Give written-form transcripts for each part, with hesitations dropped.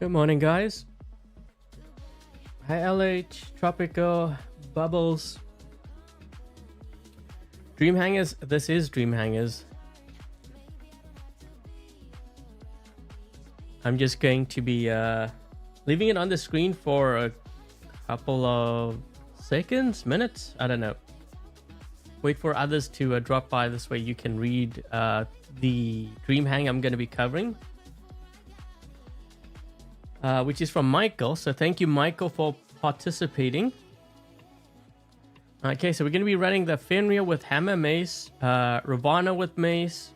Good morning, guys. Hi, LH, Tropical, Bubbles. Dream Hangars. This is Dream Hangars. I'm just going to be leaving it on the screen for a couple of seconds, minutes. I don't know. Wait for others to drop by. This way you can read the Dream Hang I'm going to be covering. Which is from Michael. So thank you, Michael, for participating. Okay, so we're going to be running the Fenrir with Hammer Mace, Ravana with Mace,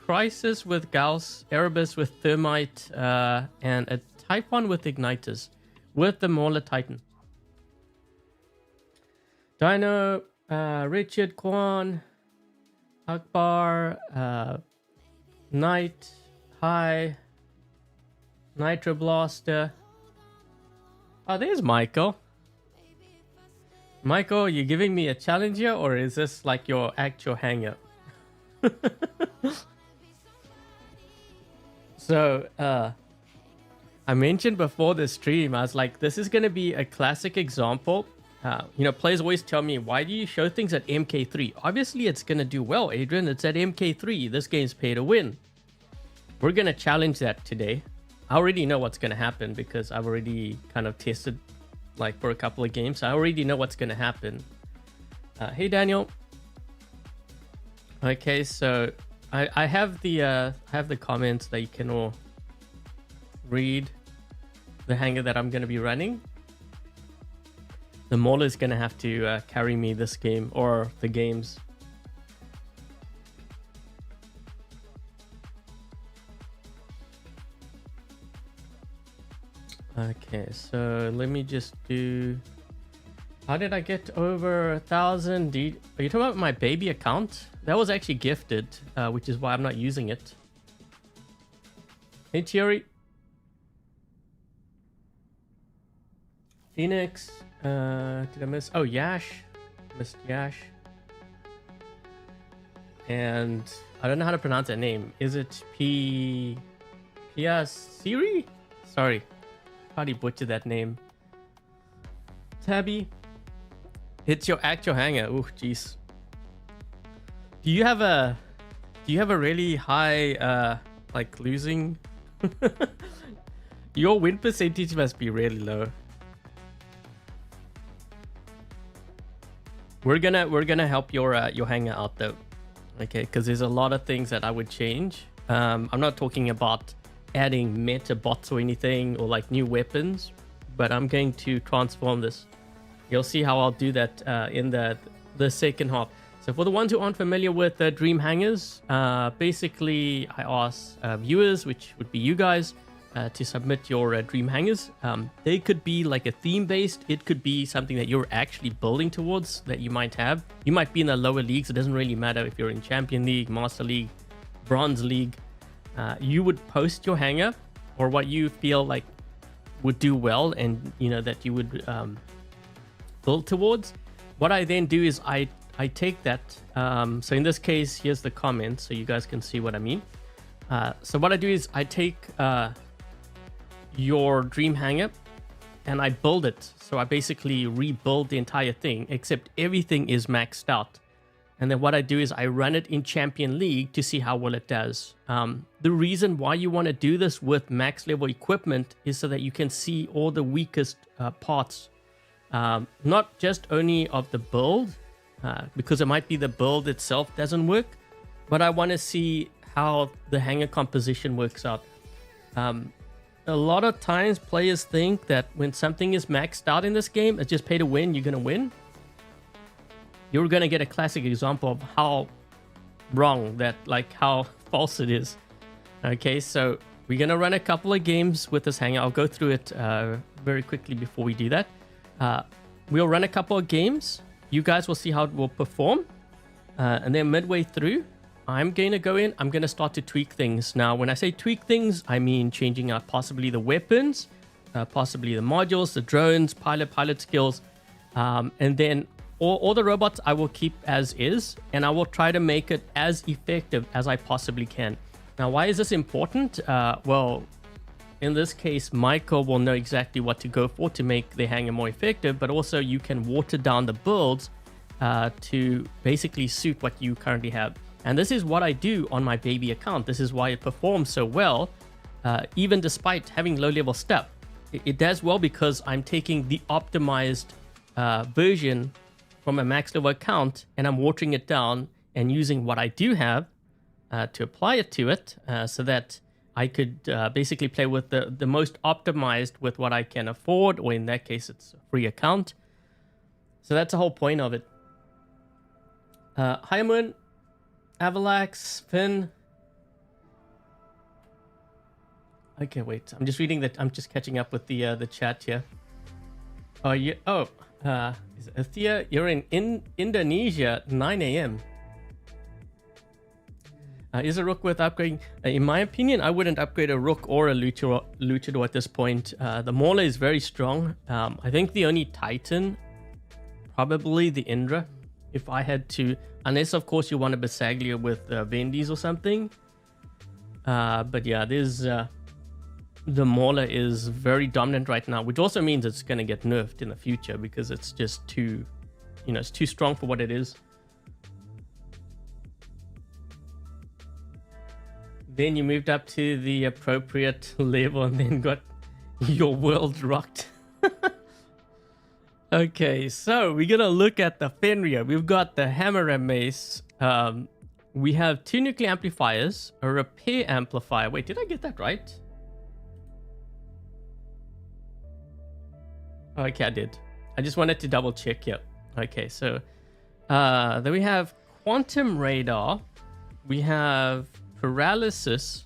Crisis with Gauss, Erebus with Thermite, and a Typhon with Igniters with the Mauler Titan. Dino, Richard, Kwan, Akbar, Knight, High, Nitro Blaster. Oh, there's Michael. Michael, you giving me a challenge here, or is this like your actual hangar? So, I mentioned before the stream, I was like, this is going to be a classic example. Players always tell me, why do you show things at MK3? Obviously, it's going to do well, Adrian. It's at MK3. This game's pay to win. We're going to challenge that today. I already know what's going to happen because I've already kind of tested like for a couple of games. So I already know what's going to happen. Hey, Daniel. Okay, so I have the comments that you can all read. The hangar that I'm going to be running. The Mauler is going to have to carry me this game or the games. Okay, so let me just do... How did I get over 1,000? Are you talking about my baby account? That was actually gifted, which is why I'm not using it. Hey, Thierry. Phoenix. Did I miss? Oh, Yash. Missed Yash. And I don't know how to pronounce that name. Is it Siri? Sorry. Probably butchered that name. Tabby. It's your actual hangar. Oh, jeez. Do you have a really high like losing? Your win percentage must be really low. We're gonna help your hangar out though. Okay, because there's a lot of things that I would change. I'm not talking about adding meta bots or anything or like new weapons, but I'm going to transform this. You'll see how I'll do that in the second half. So for the ones who aren't familiar with the Dream Hangars, basically I ask viewers, which would be you guys, to submit your Dream Hangars. They could be like a theme based. It could be something that you're actually building towards that you might have. You might be in the lower leagues. It doesn't really matter if you're in Champion League, Master League, Bronze League. You would post your hangar or what you feel like would do well and that you would build towards. What I then do is I take that, so in this case here's the comment so you guys can see what I mean. So what I do is I take your Dream Hangar and I build it. So I basically rebuild the entire thing except everything is maxed out. And then what I do is I run it in Champion League to see how well it does. The reason why you want to do this with max level equipment is so that you can see all the weakest parts. Not just only of the build, because it might be the build itself doesn't work, but I want to see how the hangar composition works out. A lot of times players think that when something is maxed out in this game, it's just pay to win, you're going to win. You're going to get a classic example of how wrong that, like how false it is. Okay, so we're going to run a couple of games with this hangar. I'll go through it very quickly before we do that. We'll run a couple of games. You guys will see how it will perform. And then midway through, I'm going to go in. I'm going to start to tweak things. Now, when I say tweak things, I mean changing out possibly the weapons, possibly the modules, the drones, pilot skills, and then all the robots I will keep as is, and I will try to make it as effective as I possibly can. Now, why is this important? Well, in this case, Michael will know exactly what to go for to make the hangar more effective, but also you can water down the builds to basically suit what you currently have. And this is what I do on my baby account. This is why it performs so well, even despite having low level stuff. It does well because I'm taking the optimized version from a max level account and I'm watering it down and using what I do have to apply it to it so that I could basically play with the most optimized with what I can afford, or in that case, it's a free account. So that's the whole point of it. Hi, Moon, Avalanche, Finn. Okay, wait. I'm just reading that. I'm just catching up with the chat here. Oh, yeah. Oh, Thea, you're in Indonesia, 9 a.m. Is a rook worth upgrading? In my opinion, I wouldn't upgrade a rook or a luchador at this point. The Mauler is very strong. I think the only Titan, probably the Indra, if I had to, unless of course you want a Basaglia with Vendies or something. But yeah, there's the Mauler is very dominant right now, which also means it's going to get nerfed in the future because it's just too, it's too strong for what it is. Then you moved up to the appropriate level and then got your world rocked. Okay, so we're going to look at the Fenrir. We've got the hammer and mace. We have 2 nuclear amplifiers, a repair amplifier. Wait, did I get that right? Okay, I did. I just wanted to double check. Yep. Okay, so then we have quantum radar. We have paralysis.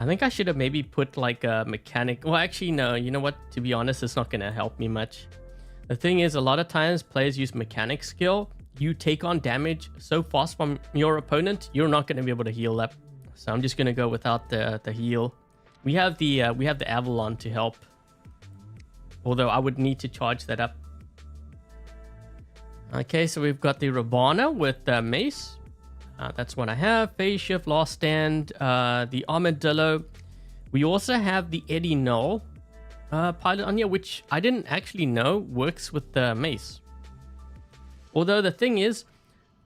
I think I should have maybe put like a mechanic. Well, actually, no. You know what? To be honest, it's not going to help me much. The thing is, a lot of times players use mechanic skill. You take on damage so fast from your opponent, you're not going to be able to heal up. So I'm just going to go without the heal. We have the Avalanche to help. Although I would need to charge that up. Okay, so we've got the Ravana with the mace. That's what I have. Phase shift, last stand, the armadillo. We also have the Eddie Null pilot on here, which I didn't actually know works with the mace. Although the thing is,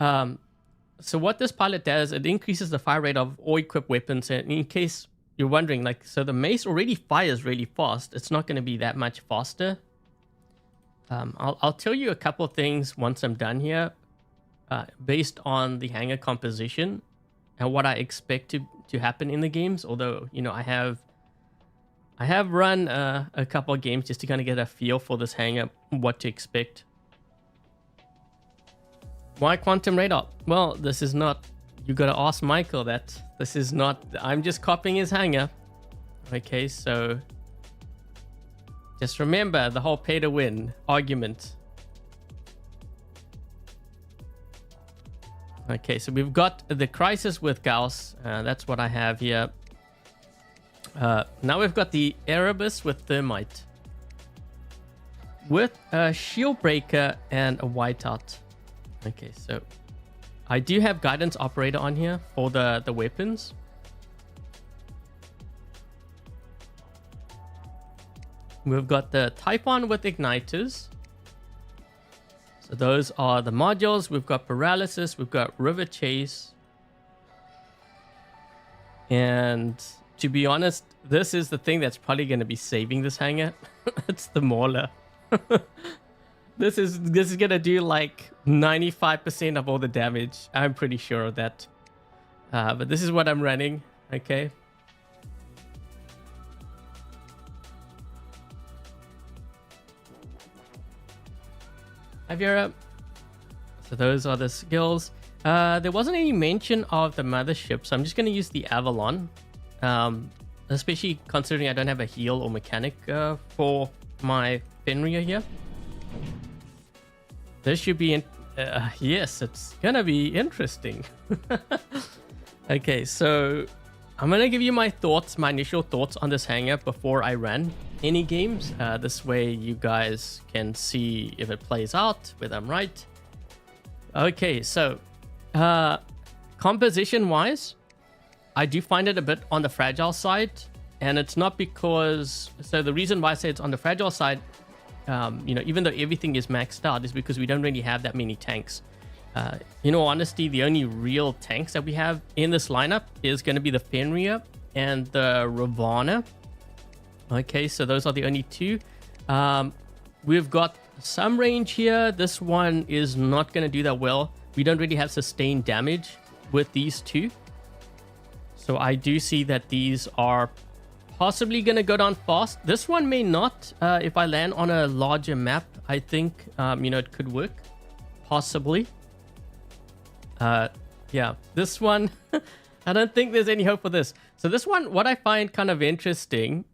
so what this pilot does, it increases the fire rate of all equipped weapons. And in case you're wondering, like, so the mace already fires really fast. It's not going to be that much faster. I'll tell you a couple of things once I'm done here. Based on the hangar composition and what I expect to happen in the games. Although, I have run a couple of games just to kind of get a feel for this hangar, what to expect. Why quantum radar? Well, this is not, you got to ask Michael that. This is not, I'm just copying his hangar. Okay, so just remember the whole pay to win argument. Okay, so we've got the Crisis with Gauss. That's what I have here. Now we've got the Erebus with Thermite. With a Shield Breaker and a Whiteout. Okay, so I do have Guidance Operator on here for the weapons. We've got the Typhon with Igniters. So those are the modules. We've got Paralysis. We've got River Chase. And to be honest, this is the thing that's probably going to be saving this hangar. It's the Mauler. This is going to do like 95% of all the damage. I'm pretty sure of that. But this is what I'm running. Okay. Hi, Vera. So those are the skills. There wasn't any mention of the mothership, so I'm just going to use the Avalanche. Especially considering I don't have a heal or mechanic for my Fenrir here. This should be... yes, it's going to be interesting. Okay, so I'm going to give you my thoughts, my initial thoughts on this hangar before I run any games. This way you guys can see if it plays out, whether I'm right. Okay, so composition wise, I do find it a bit on the fragile side, and it's not because... So the reason why I say it's on the fragile side, you know, even though everything is maxed out, is because we don't really have that many tanks. In all honesty, the only real tanks that we have in this lineup is going to be the Fenrir and the Ravana. Okay, so those are the only two. We've got some range here. This one is not going to do that well. We don't really have sustained damage with these two. So I do see that these are possibly going to go down fast. This one may not. If I land on a larger map, I think, you know, it could work. Possibly. Yeah, this one, I don't think there's any hope for this. So this one, what I find kind of interesting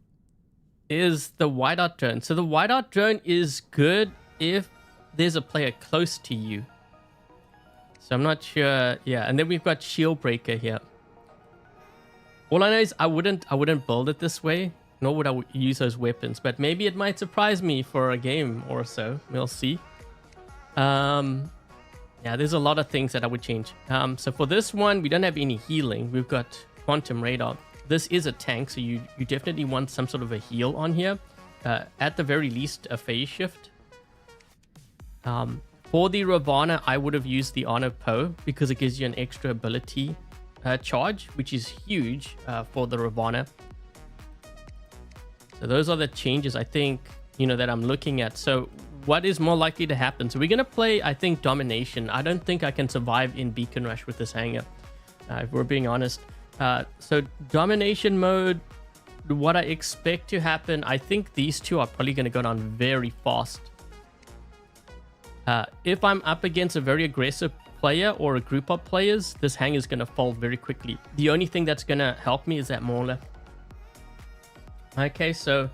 is the whiteout drone. So the whiteout drone is good if there's a player close to you. So I'm not sure. Yeah, and then we've got shield breaker here. All I know is I wouldn't build it this way, nor would I use those weapons. But maybe it might surprise me for a game or so. We'll see. Yeah, there's a lot of things that I would change. So for this one, we don't have any healing. We've got quantum radar. This is a tank, so you definitely want some sort of a heal on here. At the very least, a phase shift. For the Ravana, I would have used the Honor Poe because it gives you an extra ability charge, which is huge for the Ravana. So those are the changes I think, you know, that I'm looking at. So what is more likely to happen? So we're going to play, I think, Domination. I don't think I can survive in Beacon Rush with this hangar, if we're being honest. So Domination mode, what I expect to happen, I think these two are probably going to go down very fast. If I'm up against a very aggressive player or a group of players, this hangar is going to fall very quickly. The only thing that's going to help me is that Mauler. Okay, so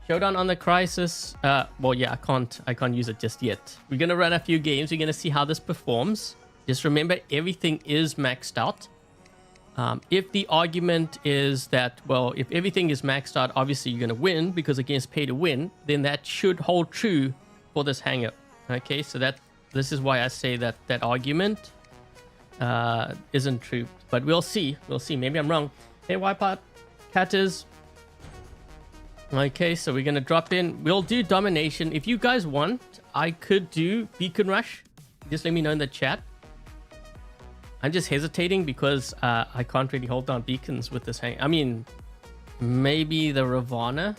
Showdown on the Crisis. Well, yeah, I can't use it just yet. We're going to run a few games. We're going to see how this performs. Just remember, everything is maxed out. If the argument is that, well, if everything is maxed out, obviously you're going to win because against pay to win, then that should hold true for this hangar. Okay, so this is why I say that that argument isn't true. But we'll see. We'll see. Maybe I'm wrong. Hey, Wipeout Catters. Okay, so we're going to drop in. We'll do Domination. If you guys want, I could do Beacon Rush. Just let me know in the chat. I'm just hesitating because I can't really hold down beacons with this hang. I mean, maybe the Ravana.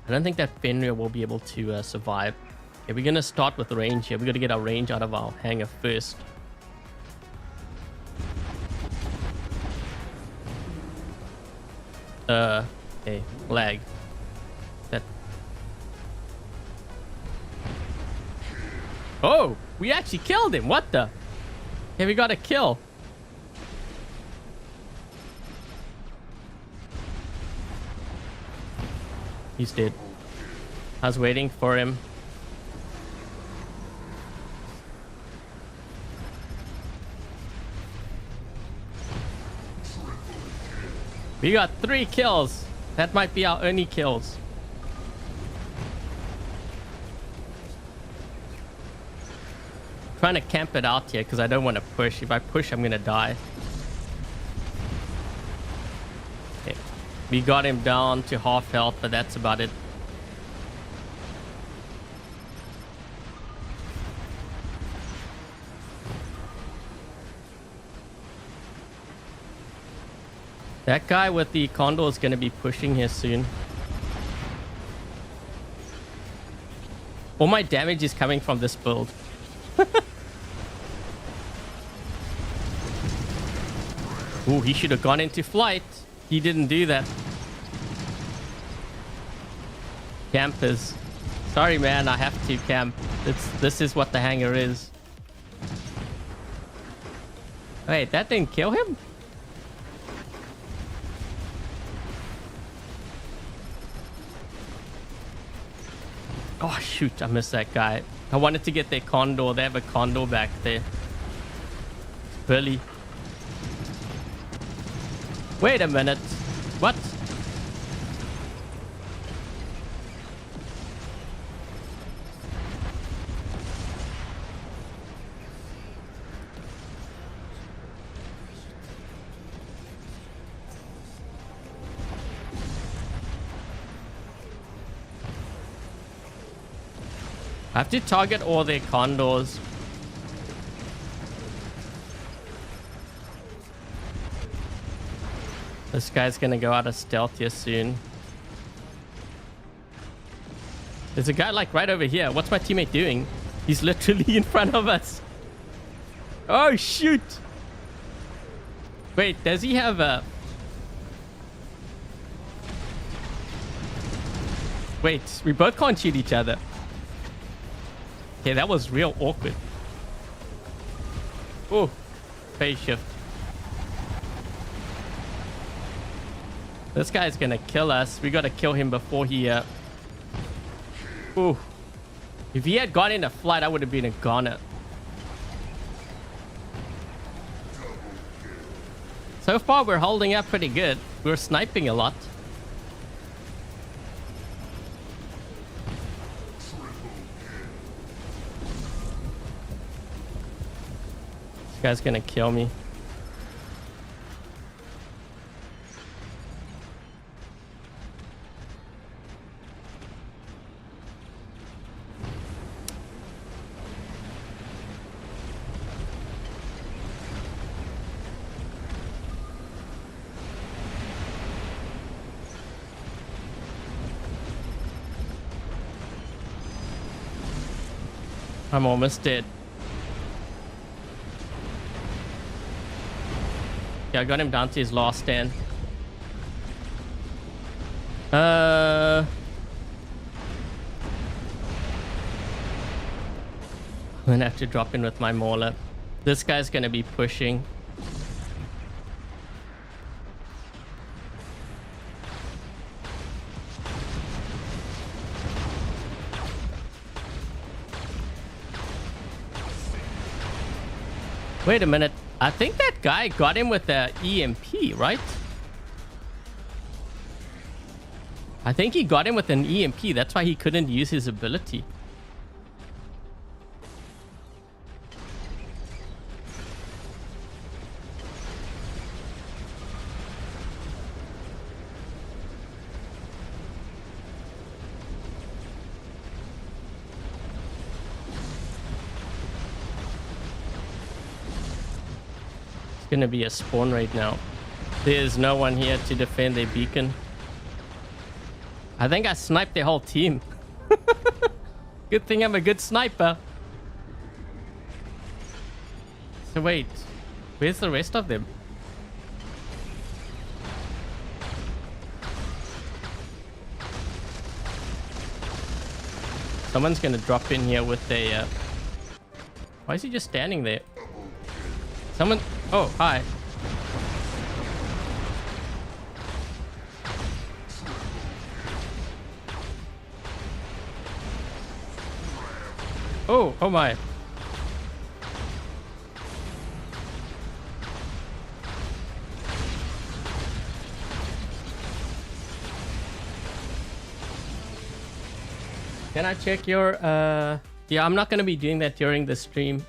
I don't think that Fenrir will be able to survive. Okay, we're going to start with range here. We're going to get our range out of our hangar first. Okay, lag. That. Oh, we actually killed him. What the? Okay, we got a kill. He's dead. I was waiting for him. We got 3 kills. That might be our only kills. Trying to camp it out here because I don't want to push. If I push, I'm going to die. Okay. We got him down to half health, but that's about it. That guy with the Condor is going to be pushing here soon. All my damage is coming from this build. Ooh, he should have gone into flight. He didn't do that. Campers. Sorry, man. I have to camp. This is what the hangar is. Wait, that didn't kill him? Oh, shoot. I missed that guy. I wanted to get their Condor. They have a Condor back there. Billy. Wait a minute. What? I have to target all their condors. This guy's gonna go out of stealth here soon. There's a guy like right over here. What's my teammate doing? He's literally in front of us. Oh, shoot. Wait, does he have a... Wait, we both can't shoot each other. Okay, that was real awkward. Oh, phase shift. This guy's gonna kill us. We gotta kill him before he... Ooh. If he had gone in a flight, I would have been a goner. So far, we're holding up pretty good. We're sniping a lot. This guy's gonna kill me. I'm almost dead. Yeah, I got him down to his last stand. I'm gonna have to drop in with my Mauler. This guy's gonna be pushing. Wait a minute. I think that guy got him with the EMP, right? I think he got him with an EMP. That's why he couldn't use his ability. Gonna be a spawn right now. There's no one here to defend their beacon. I think I sniped their whole team. Good thing I'm a good sniper. So wait, where's the rest of them? Someone's gonna drop in here with a why is he just standing there? Someone... Oh, hi. Oh my. Can I check your... Yeah, I'm not going to be doing that during the stream.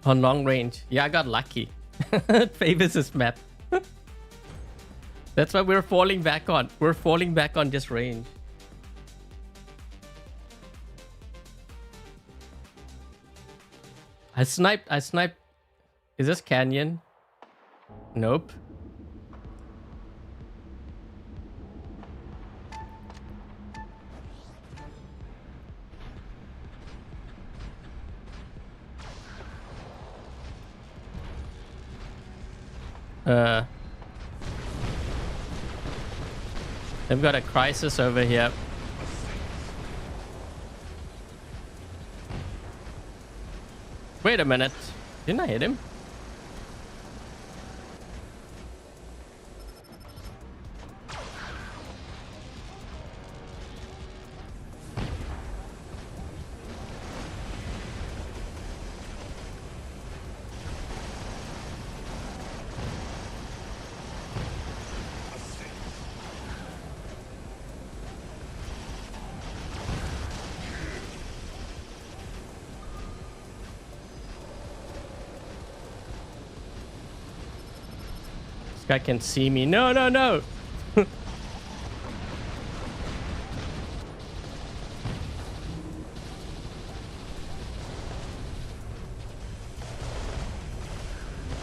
On long range. Yeah, I got lucky. It favors this map. That's what we're falling back on. We're falling back on just range. I sniped. Is this Canyon? Nope. They've got a crisis over here. Wait a minute. Didn't I hit him? Guy can see me. No.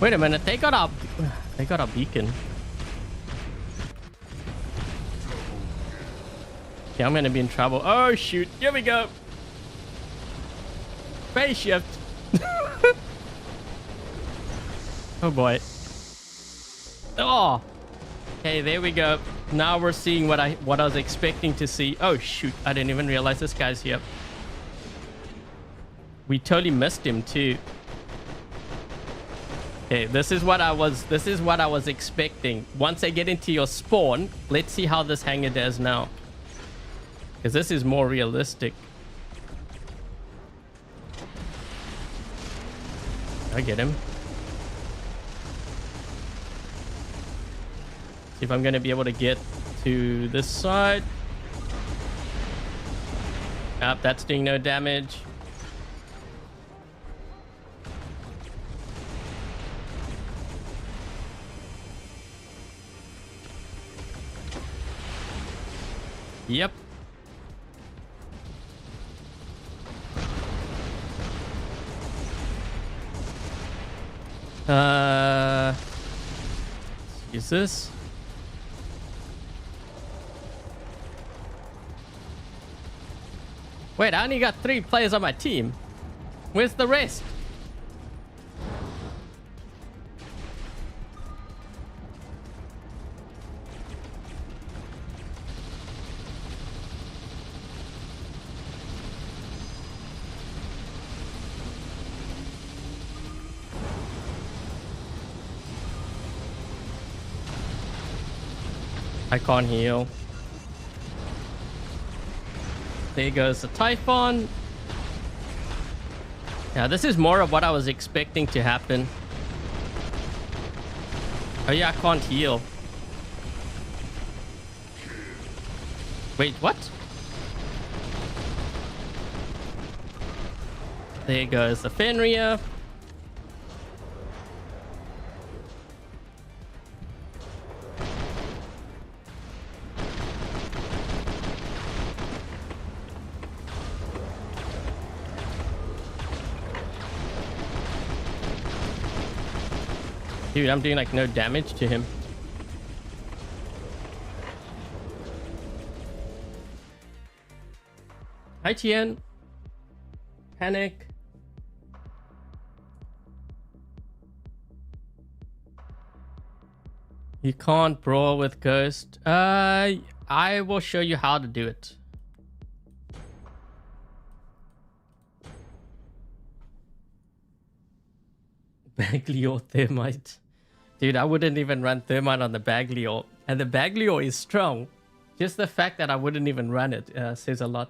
Wait a minute, they got our beacon. Yeah, I'm gonna be in trouble. Oh shoot, here we go. Phase shift. Oh boy. Oh. Okay, there we go. Now we're seeing what I was expecting to see. Oh shoot, I didn't even realize this guy's here. We totally missed him too. Okay, this is what I was expecting. Once I get into your spawn, let's see how this hangar does now. Because this is more realistic. I get him. See if I'm going to be able to get to this side. That's doing no damage. Yep. Use this. Wait, I only got 3 players on my team. Where's the rest? I can't heal. There goes the Typhon. Yeah, this is more of what I was expecting to happen. Oh yeah, I can't heal. Wait, what? There goes the Fenrir. Dude, I'm doing like no damage to him. Adrian. Panic. You can't brawl with Ghost. I will show you how to do it. Baglior Thermite. Dude, I wouldn't even run Thermite on the Baglior. And the Baglior is strong. Just the fact that I wouldn't even run it says a lot.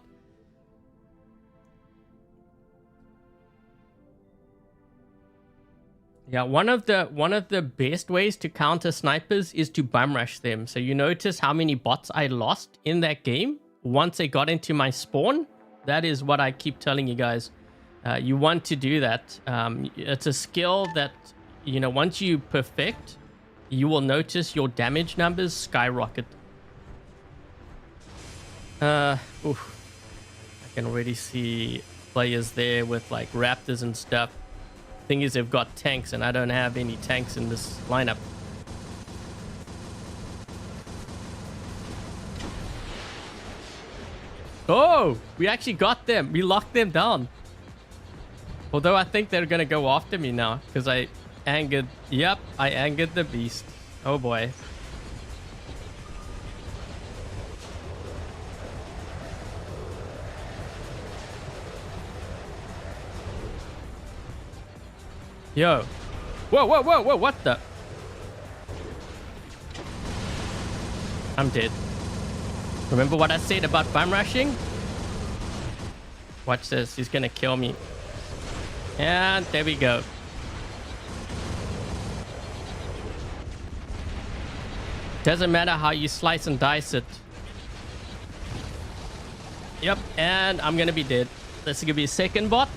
Yeah, one of the best ways to counter snipers is to bum rush them. So you notice how many bots I lost in that game once they got into my spawn. That is what I keep telling you guys. You want to do that. It's a skill that, you know, once you perfect, you will notice your damage numbers skyrocket. Oof. I can already see players there with like raptors and stuff. Thing is, they've got tanks and I don't have any tanks in this lineup. Oh, we actually got them. We locked them down. Although I think they're gonna go after me now because I angered. Yep, I angered the beast. Oh boy. Yo. Whoa, whoa, whoa, whoa, what the? I'm dead. Remember what I said about bum rushing? Watch this, he's gonna kill me. And there we go. Doesn't matter how you slice and dice it. Yep, and I'm gonna be dead. This is gonna be a second bot.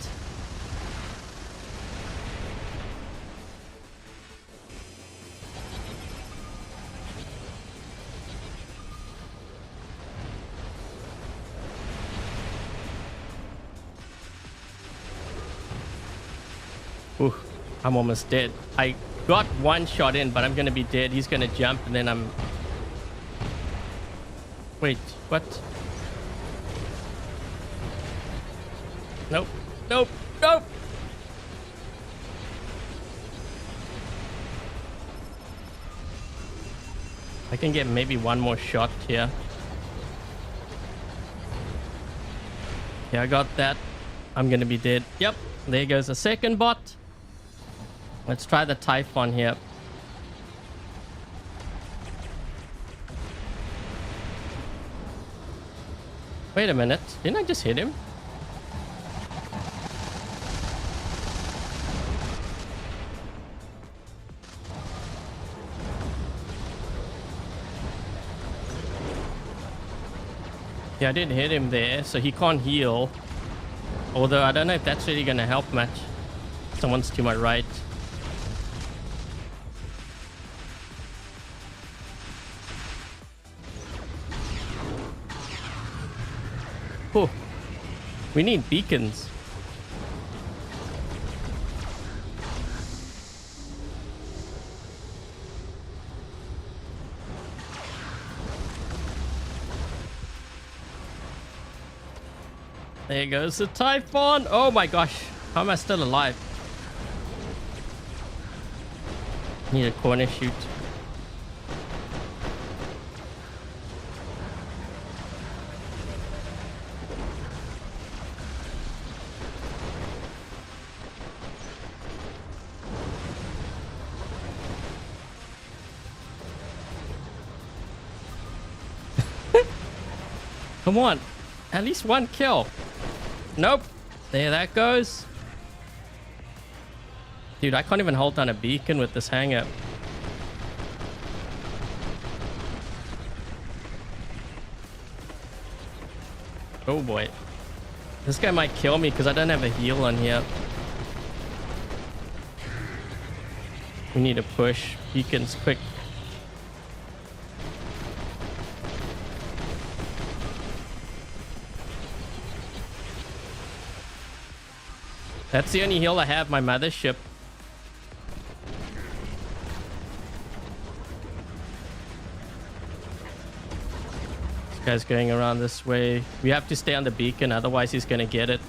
Ooh, I'm almost dead. got one shot in, but I'm gonna be dead. He's gonna jump, and then I'm... Wait, what? Nope, nope, nope! I can get maybe one more shot here. Yeah, I got that. I'm gonna be dead. Yep, there goes the second bot. Let's try the Typhon here. Wait a minute. Didn't I just hit him? Yeah, I did hit him there, so he can't heal. Although I don't know if that's really gonna help much. Someone's to my right. Oh, we need beacons. There goes the Typhon. Oh my gosh, how am I still alive? Need a corner shoot. Come on, at least one kill. Nope. There that goes. Dude, I can't even hold down a beacon with this hangar. Oh boy. This guy might kill me because I don't have a heal on here. We need to push beacons quick. That's the only heal I have, my mothership. This guy's going around this way. We have to stay on the beacon, otherwise he's gonna get it.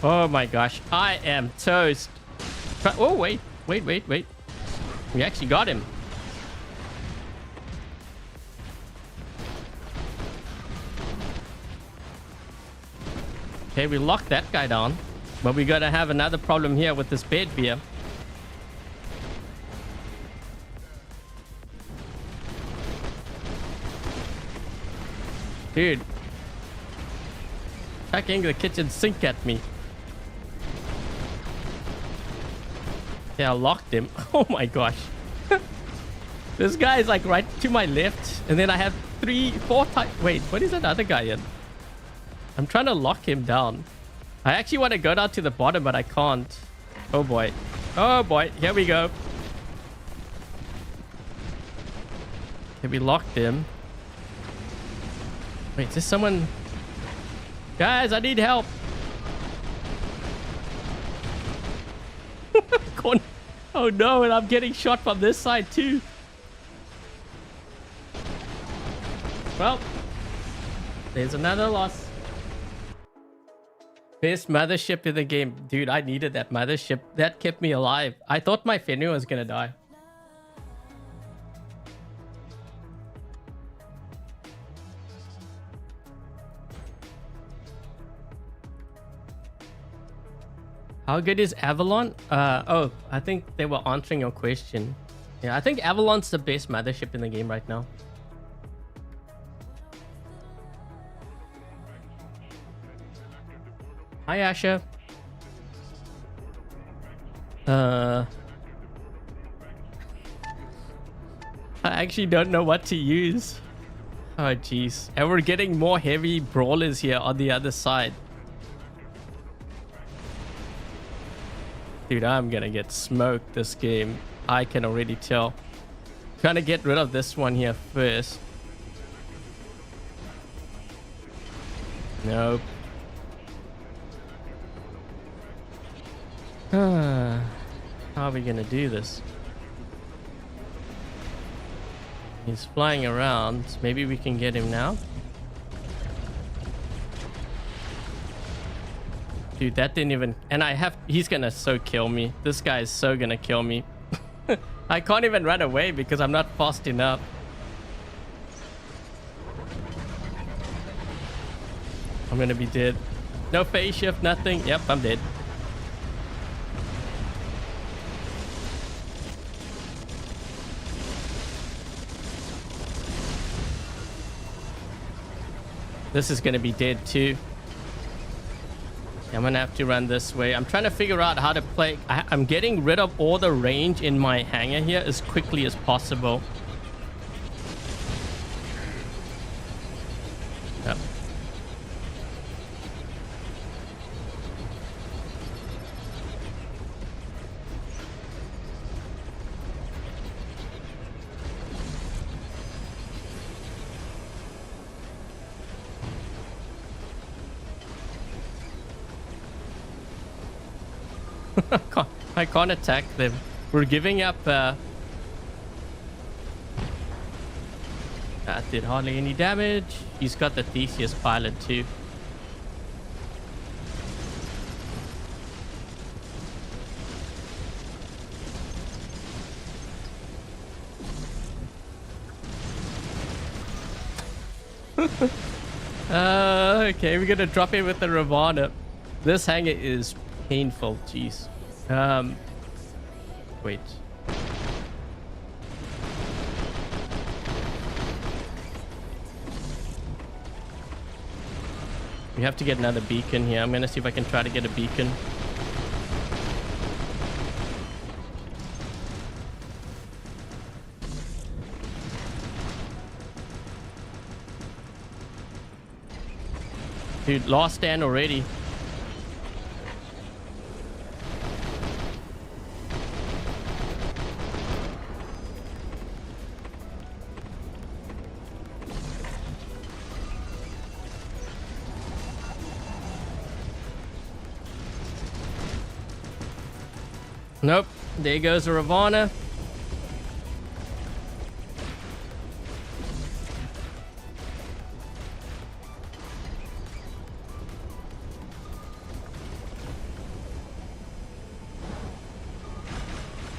Oh my gosh, I am toast. Oh, wait. We actually got him. Okay, we locked that guy down. But we gotta have another problem here with this bed beer. Dude. Attacking the kitchen sink at me. Yeah, I locked him. Oh my gosh. This guy is like right to my left. And then I have 3, 4 times. Wait, what is that other guy in? I'm trying to lock him down. I actually want to go down to the bottom, but I can't. Oh boy. Oh boy. Here we go. Okay, we locked him. Wait, is this someone? Guys, I need help. Oh no, and I'm getting shot from this side too. Well, there's another loss. Best mothership in the game. Dude, I needed that mothership. That kept me alive. I thought my Fenrir was gonna die. How good is Avalanche? Oh, I think they were answering your question. Yeah, I think Avalanche's the best mothership in the game right now. Hi, Asha. I actually don't know what to use. Oh, jeez. And we're getting more heavy brawlers here on the other side. Dude, I'm gonna get smoked this game. I can already tell. Trying to get rid of this one here first. Nope. How are we gonna do this? He's flying around. Maybe we can get him now. Dude, that didn't even... And he's gonna so kill me. This guy is so gonna kill me. I can't even run away because I'm not fast enough. I'm gonna be dead. No phase shift, nothing. Yep, I'm dead. This is gonna be dead too. I'm gonna have to run this way. I'm trying to figure out how to play. I'm getting rid of all the range in my hangar here as quickly as possible. Yep. I can't attack them. We're giving up. That did hardly any damage. He's got the Theseus pilot too. Okay, we're gonna drop in with the Ravana. This hangar is painful. Jeez. Wait. We have to get another beacon here. I'm gonna see if I can try to get a beacon. Dude, last stand already. Nope. There goes a Ravana.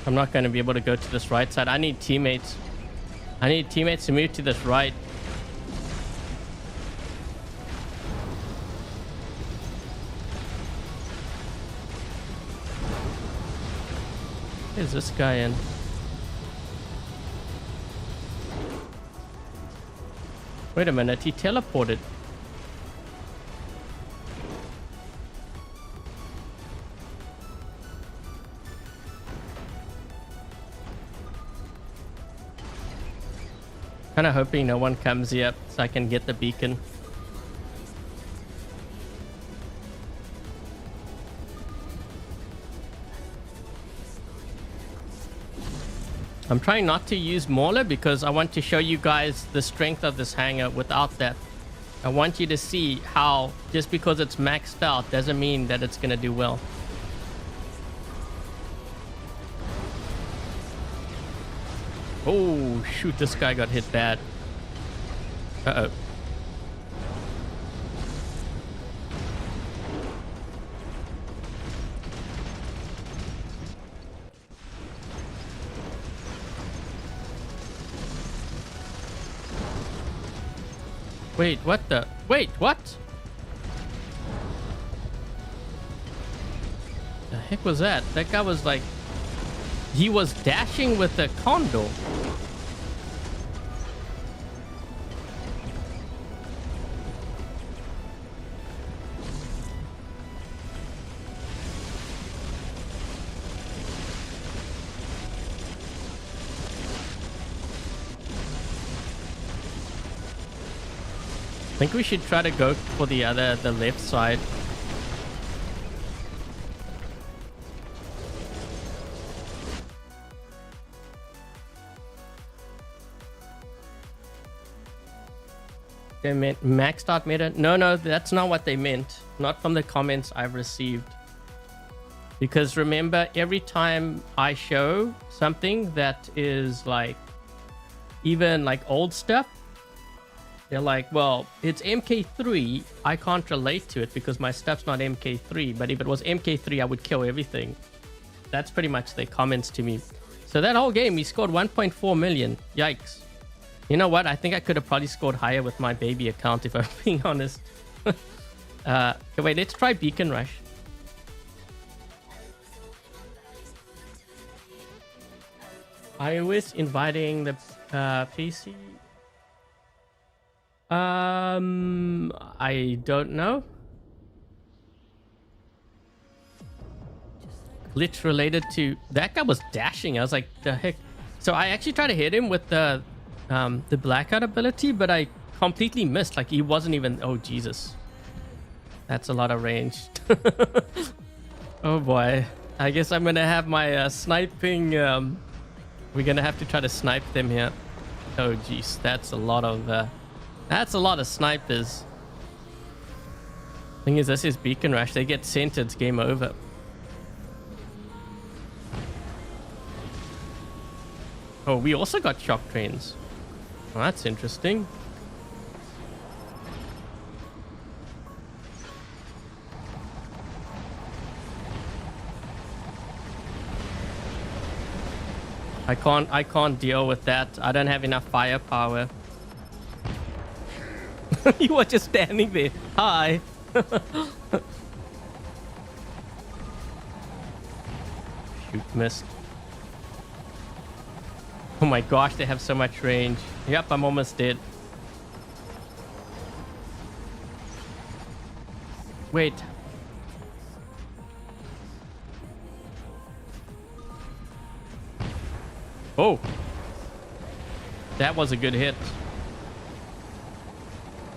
I'm not going to be able to go to this right side. I need teammates. I need teammates to move to this right. Where's this guy in? Wait a minute, he teleported. Kinda hoping no one comes here so I can get the beacon. I'm trying not to use Mauler because I want to show you guys the strength of this hangar without that. I want you to see how just because it's maxed out doesn't mean that it's going to do well. Oh, shoot, this guy got hit bad. Uh-oh. Wait, what the? Wait, what? The heck was that? That guy was like... He was dashing with the Condor. think we should try to go for the left side. They meant maxed out meta. No, that's not what they meant. Not from the comments I've received. Because remember, every time I show something that is like, even like old stuff, they're like, well, it's MK3. I can't relate to it because my stuff's not MK3. But if it was MK3, I would kill everything. That's pretty much their comments to me. So that whole game, we scored 1.4 million. Yikes. You know what? I think I could have probably scored higher with my baby account, if I'm being honest. Okay, wait, let's try Beacon Rush. iOS inviting the PC. I don't know. Glitch related to that guy was dashing. I was like, the heck. So I actually tried to hit him with the blackout ability, but I completely missed. Like he wasn't even. Oh Jesus, that's a lot of range. Oh boy, I guess I'm gonna have my sniping. We're gonna have to try to snipe them here. Oh jeez, that's a lot of snipers. Thing is, this is Beacon Rush. They get centered, it's game over. Oh, we also got shock trains. Well, that's interesting. I can't deal with that. I don't have enough firepower. You were just standing there. Hi. Shoot, missed. Oh my gosh, they have so much range. Yep, I'm almost dead. Wait. Oh. That was a good hit.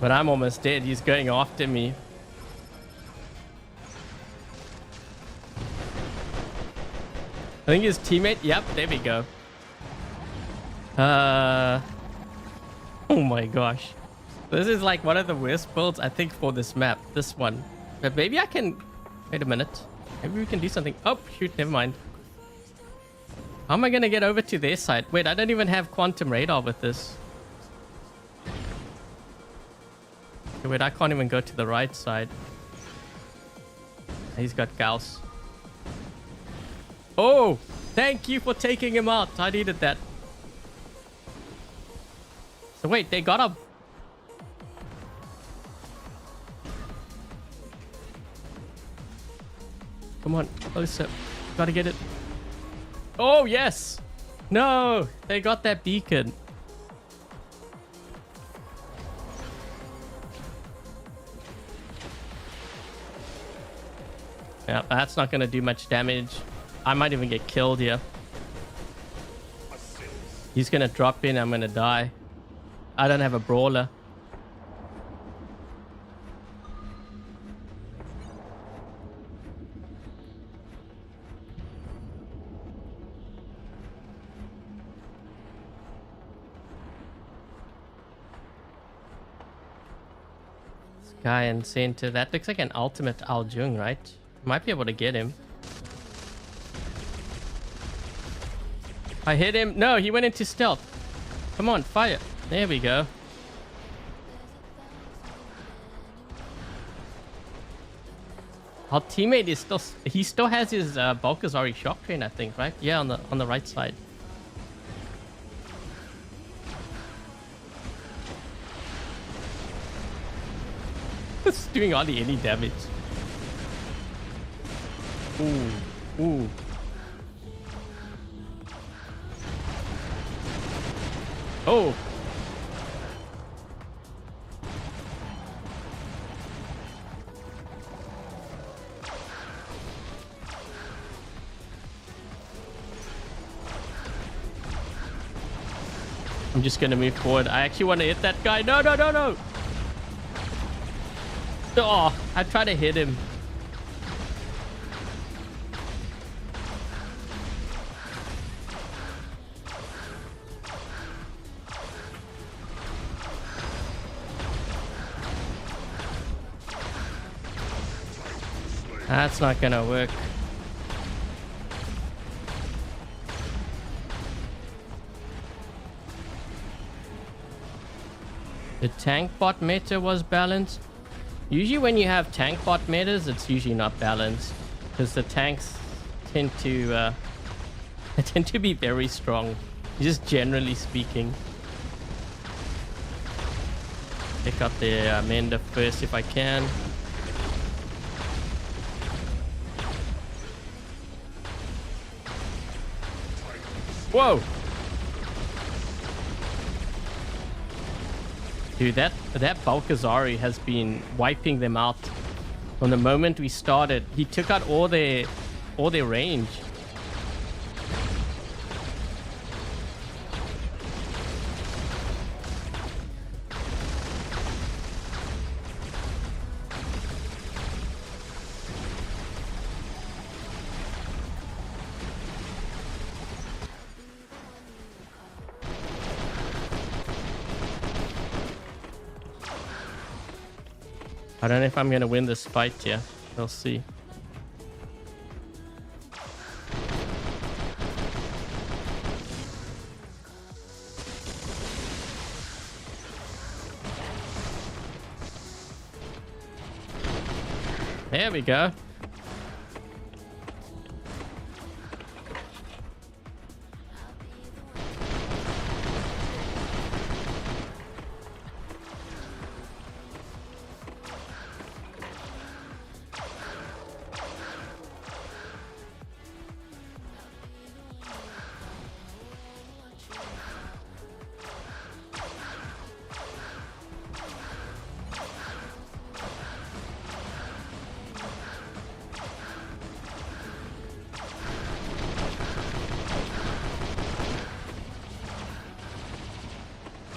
But I'm almost dead. He's going after me. I think his teammate... Yep, there we go. Oh my gosh. This is like one of the worst builds, I think, for this map. This one. But maybe I can... Wait a minute. Maybe we can do something. Oh, shoot. Never mind. How am I going to get over to their side? Wait, I don't even have quantum radar with this. Okay, wait, I can't even go to the right side. He's got Gauss. Oh, thank you for taking him out. I needed that. So wait, they got up. Come on, closer. Gotta get it. Oh, yes. No, they got that beacon. Yeah, that's not going to do much damage. I might even get killed here. He's going to drop in. I'm going to die. I don't have a brawler. This guy in center. That looks like an ultimate Al Jung, right? Might be able to get him. I hit him. No, he went into stealth. Come on, fire. There we go. Our teammate is still... He still has his Balkazari shock train, I think, right? Yeah, on the right side. It's doing hardly any damage. Ooh. Ooh. Oh. I'm just gonna move forward. I actually want to hit that guy. No, no, no, no. Oh, I tried to hit him. That's not gonna work. The tank bot meta was balanced. Usually when you have tank bot metas, it's usually not balanced because the tanks tend to they tend to be very strong, just generally speaking. Pick up the Mender first if I can. Whoa! Dude, that Balkazari has been wiping them out from the moment we started. He took out all their range. I don't know if I'm gonna win this fight here. We'll see. There we go.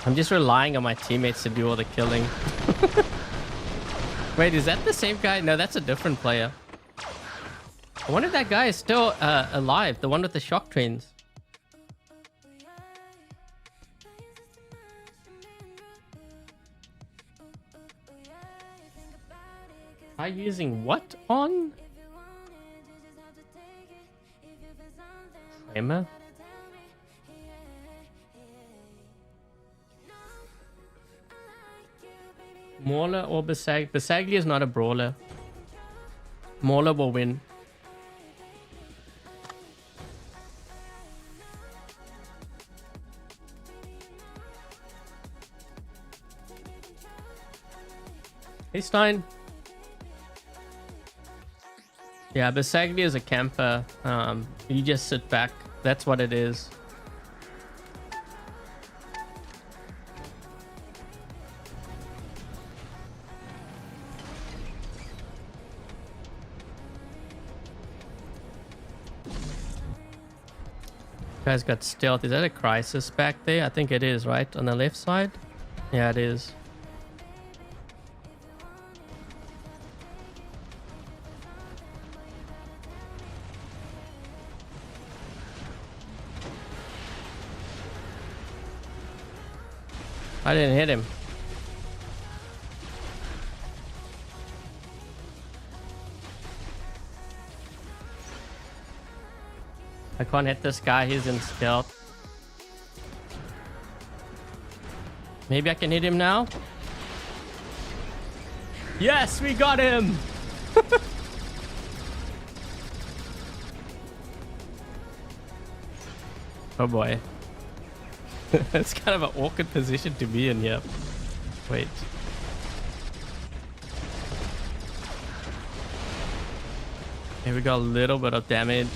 I'm just relying on my teammates to do all the killing. Wait, is that the same guy? No, that's a different player. I wonder if that guy is still alive, the one with the shock trains. Are you using what on? Tremor? Mauler or Basag? Basagli is not a brawler. Mauler will win. Hey Stein. Yeah, Basagli is a camper. You just sit back. That's what it is. Guy's got stealth. Is that a crisis back there? I think it is, right? On the left side? Yeah, it is. I didn't hit him. I can't hit this guy, he's in stealth. Maybe I can hit him now? Yes, we got him! Oh boy. It's kind of an awkward position to be in here. Wait. Here we got a little bit of damage.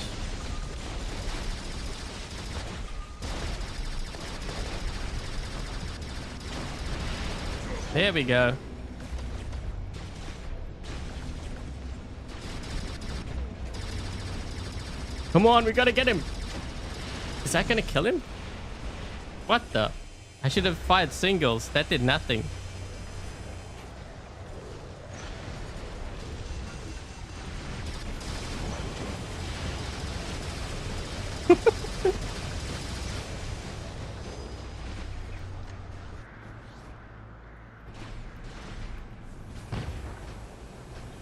There we go. Come on, we gotta get him. Is that gonna kill him? What the? I should have fired singles. That did nothing.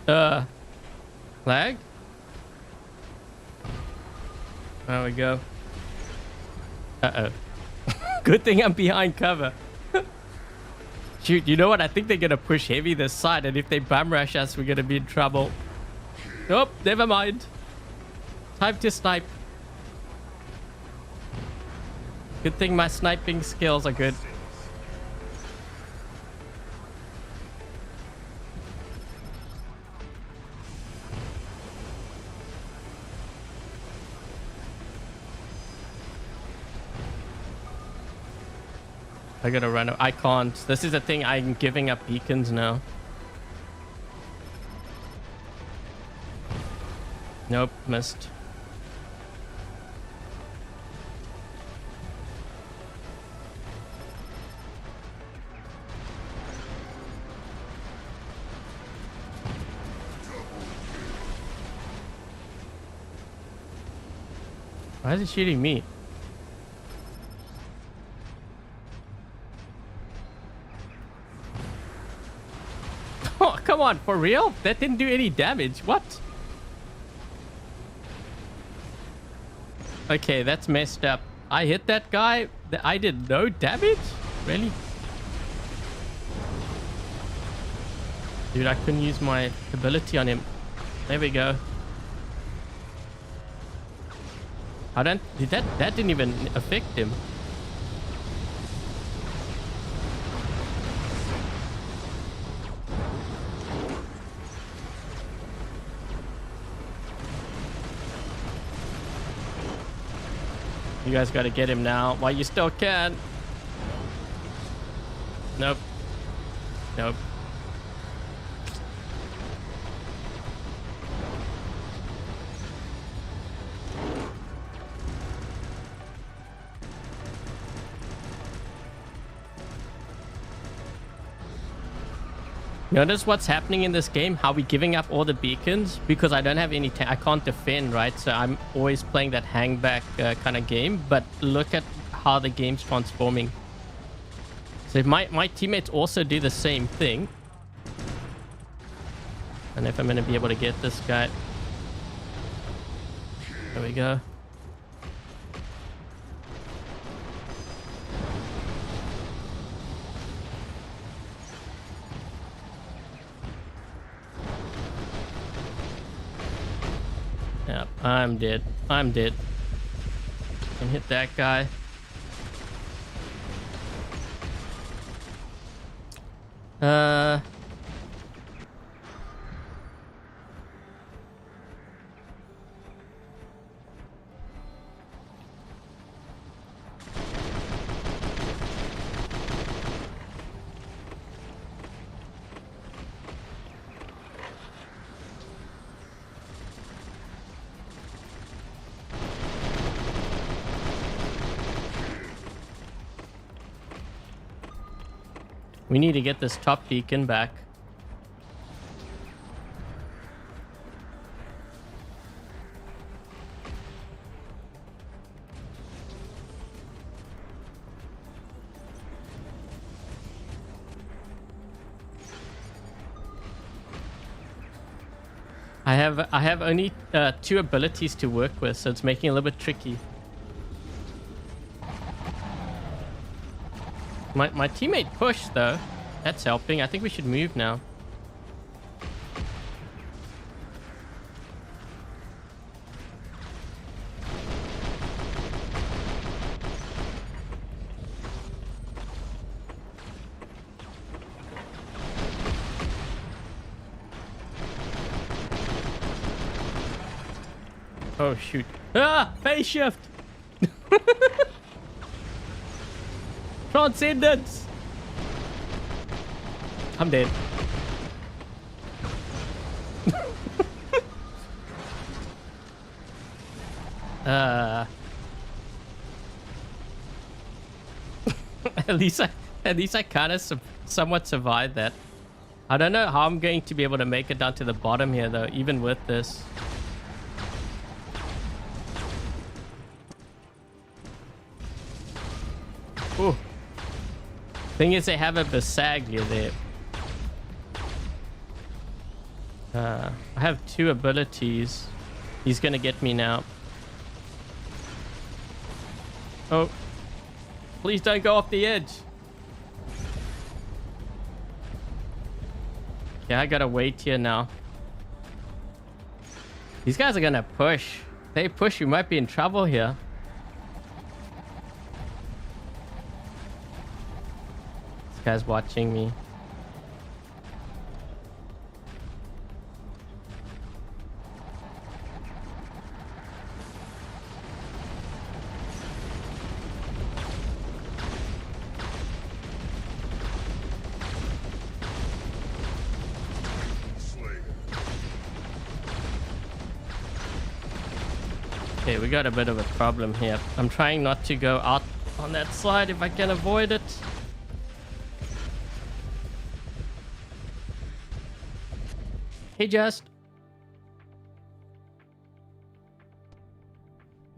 Lag? There we go. Uh-oh. Good thing I'm behind cover. Shoot, you know what? I think they're gonna push heavy this side, and if they bum rush us, we're gonna be in trouble. Nope, never mind. Time to snipe. Good thing my sniping skills are good. I gotta run. I can't. This is the thing. I'm giving up beacons now. Nope, missed. Why is he shooting me? Oh, come on, for real? That didn't do any damage. What? Okay, that's messed up. I hit that guy. I did no damage? Really? Dude, I couldn't use my ability on him. There we go. I don't... Did that didn't even affect him. You guys gotta get him now while you still can. Nope. Nope. Notice what's happening in this game, how we're giving up all the beacons because I don't have any I can't defend, right? So I'm always playing that hang back kind of game, but look at how the game's transforming. So if my teammates also do the same thing, and if I'm going to be able to get this guy. There we go. Yeah, I'm dead. I'm dead. Can hit that guy. We need to get this top beacon back. I have only 2 abilities to work with, so it's making it a little bit tricky. My teammate pushed though. That's helping. I think we should move now. Oh shoot. Ah! Phase shift! Transcendence! I'm dead. At least I kind of somewhat survived that. I don't know how I'm going to be able to make it down to the bottom here though, even with this. Ooh. Thing is, they have a Bisaglia there. I have 2 abilities. He's gonna get me now. Oh, please don't go off the edge. Yeah, I gotta wait here now. These guys are gonna push. If they push, you might be in trouble here. This guy's watching me. Okay, we got a bit of a problem here. I'm trying not to go out on that side if I can avoid it. Hey, just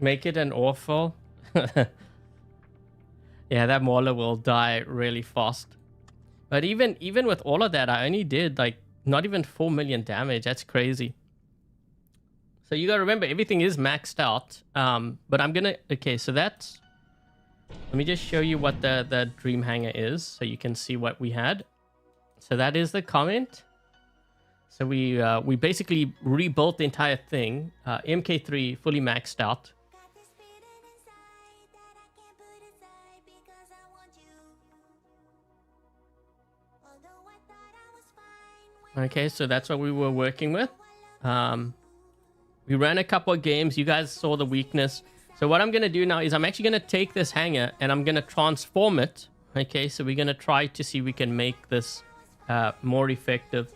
make it an awful. Yeah, that Mauler will die really fast. But even with all of that, I only did like not even 4 million damage. That's crazy. So you gotta remember, everything is maxed out. But I'm gonna... Okay, so that's... Let me just show you what the Dream Hangar is, so you can see what we had. So that is the comment. So we basically rebuilt the entire thing. MK3 fully maxed out. Okay, so that's what we were working with. We ran a couple of games. You guys saw the weakness. So what I'm going to do now is I'm actually going to take this hangar and I'm going to transform it. Okay, so we're going to try to see if we can make this more effective.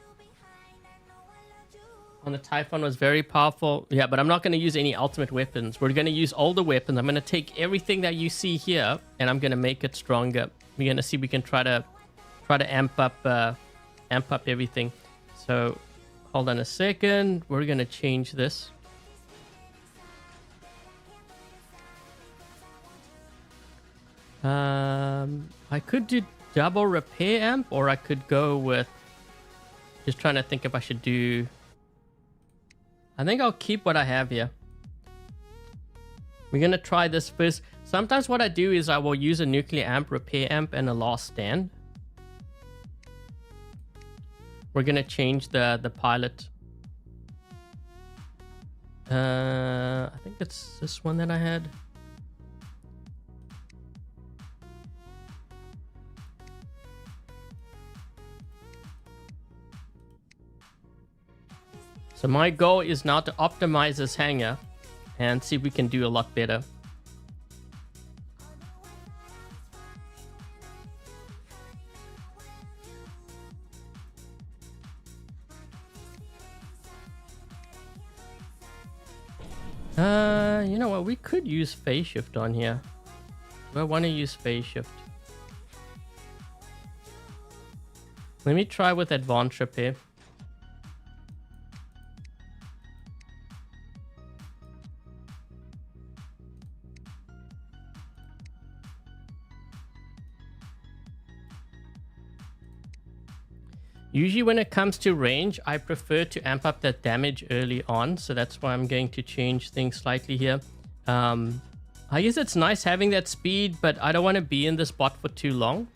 On the Typhon was very powerful. Yeah, but I'm not going to use any ultimate weapons. We're going to use all the weapons. I'm going to take everything that you see here and I'm going to make it stronger. We're going to see if we can try to amp up everything. So hold on a second. We're going to change this. I could do double repair amp, or I could go with... Just trying to think if I should do... I think I'll keep what I have here. We're going to try this first. Sometimes what I do is I will use a nuclear amp, repair amp, and a last stand. We're going to change the pilot. I think it's this one that I had. So my goal is now to optimize this hangar and see if we can do a lot better. You know what? We could use phase shift on here. Do I want to use phase shift? Let me try with advanced repair. Usually when it comes to range, I prefer to amp up that damage early on. So that's why I'm going to change things slightly here. I guess it's nice having that speed, but I don't want to be in this spot for too long.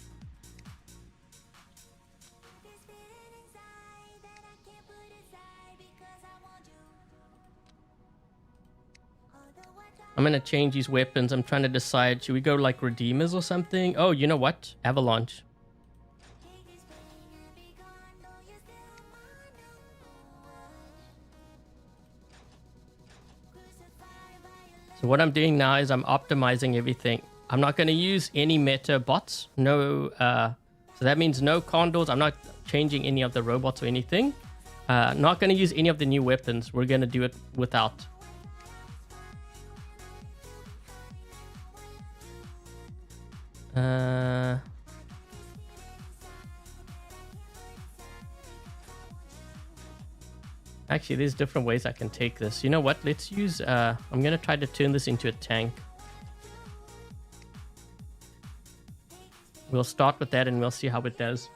I'm going to change these weapons. I'm trying to decide, should we go like Redeemers or something? Oh, you know what? Avalanche. So what I'm doing now is I'm optimizing everything. I'm not going to use any meta bots. No, so that means no condors. I'm not changing any of the robots or anything. Not going to use any of the new weapons. We're going to do it without. Actually, there's different ways I can take this. You know what? Let's use... I'm going to try to turn this into a tank. We'll start with that and we'll see how it does.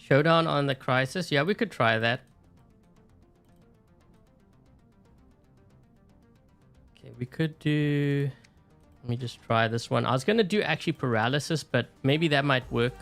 Showdown on the Crisis. Yeah, we could try that. Okay, we could do... Let me just try this one. I was going to do actually Paralysis, but maybe that might work.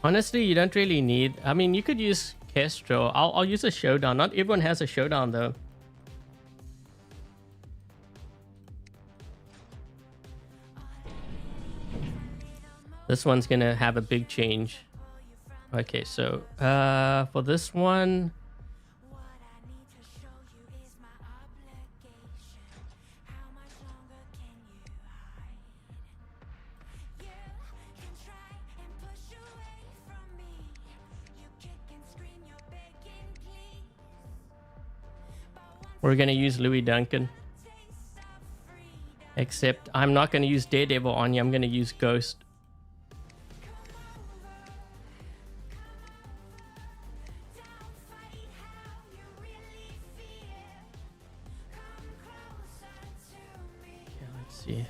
Honestly, you don't really need... I mean, you could use Kestrel. I'll use a Showdown. Not everyone has a Showdown, though. This one's going to have a big change. Okay, so for this one... We're going to use Louis Duncan. Except I'm not going to use Daredevil on you. I'm going to use Ghost. Yeah, let's see.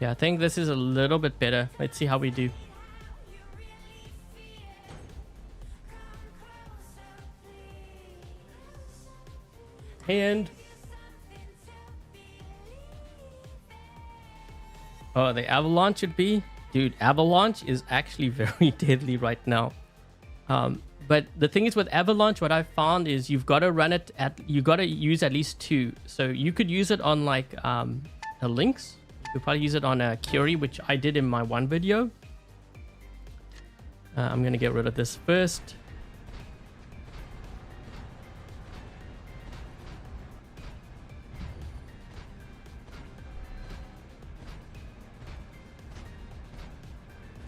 Yeah, I think this is a little bit better. Let's see how we do. And oh, the Avalanche should be, dude. Avalanche is actually very deadly right now. But the thing is with Avalanche, what I found is you've got to run it at, you got to use at least 2. So you could use it on like a Lynx. You could probably use it on a Curie, which I did in my one video. I'm gonna get rid of this first.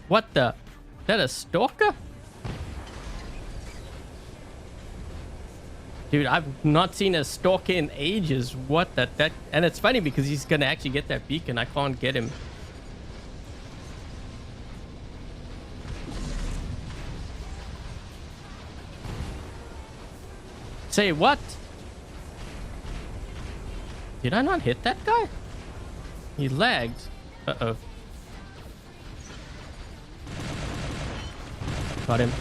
What the? Is that a stalker? Dude, I've not seen a stalker in ages. What that? And it's funny because he's gonna actually get that beacon. I can't get him. Say what? Did I not hit that guy? He lagged. Uh-oh. Got him.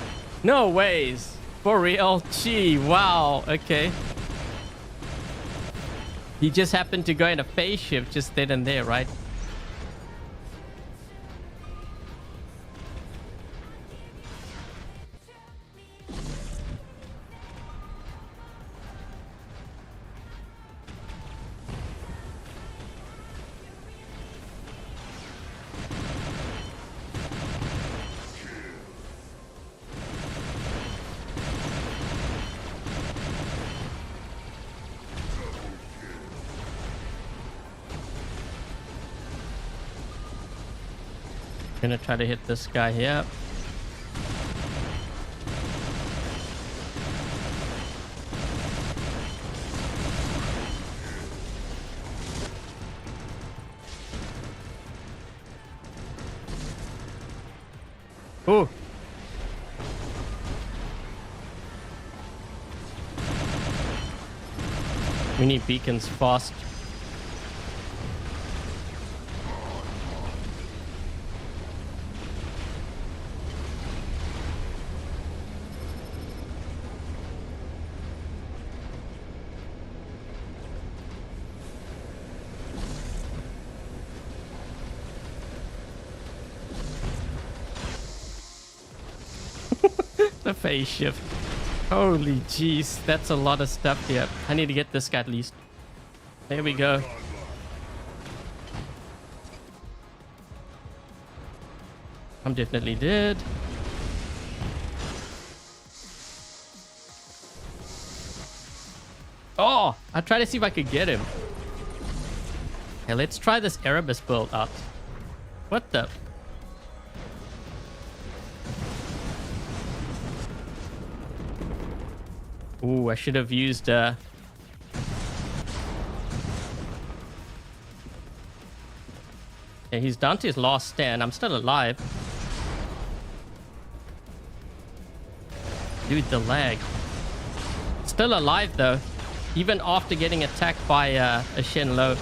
No ways. For real? Gee, wow. Okay. He just happened to go in a phase shift just then and there, right? Gonna try to hit this guy here. Oh. We need beacons fast. The phase shift. Holy jeez, that's a lot of stuff here. I need to get this guy at least. There we go. I'm definitely dead. Oh, I tried to see if I could get him. Okay, let's try this Erebus build out. What the? Ooh, I should have used okay, he's down to his last stand. I'm still alive. Dude, the lag. Still alive though, even after getting attacked by a Shenlo.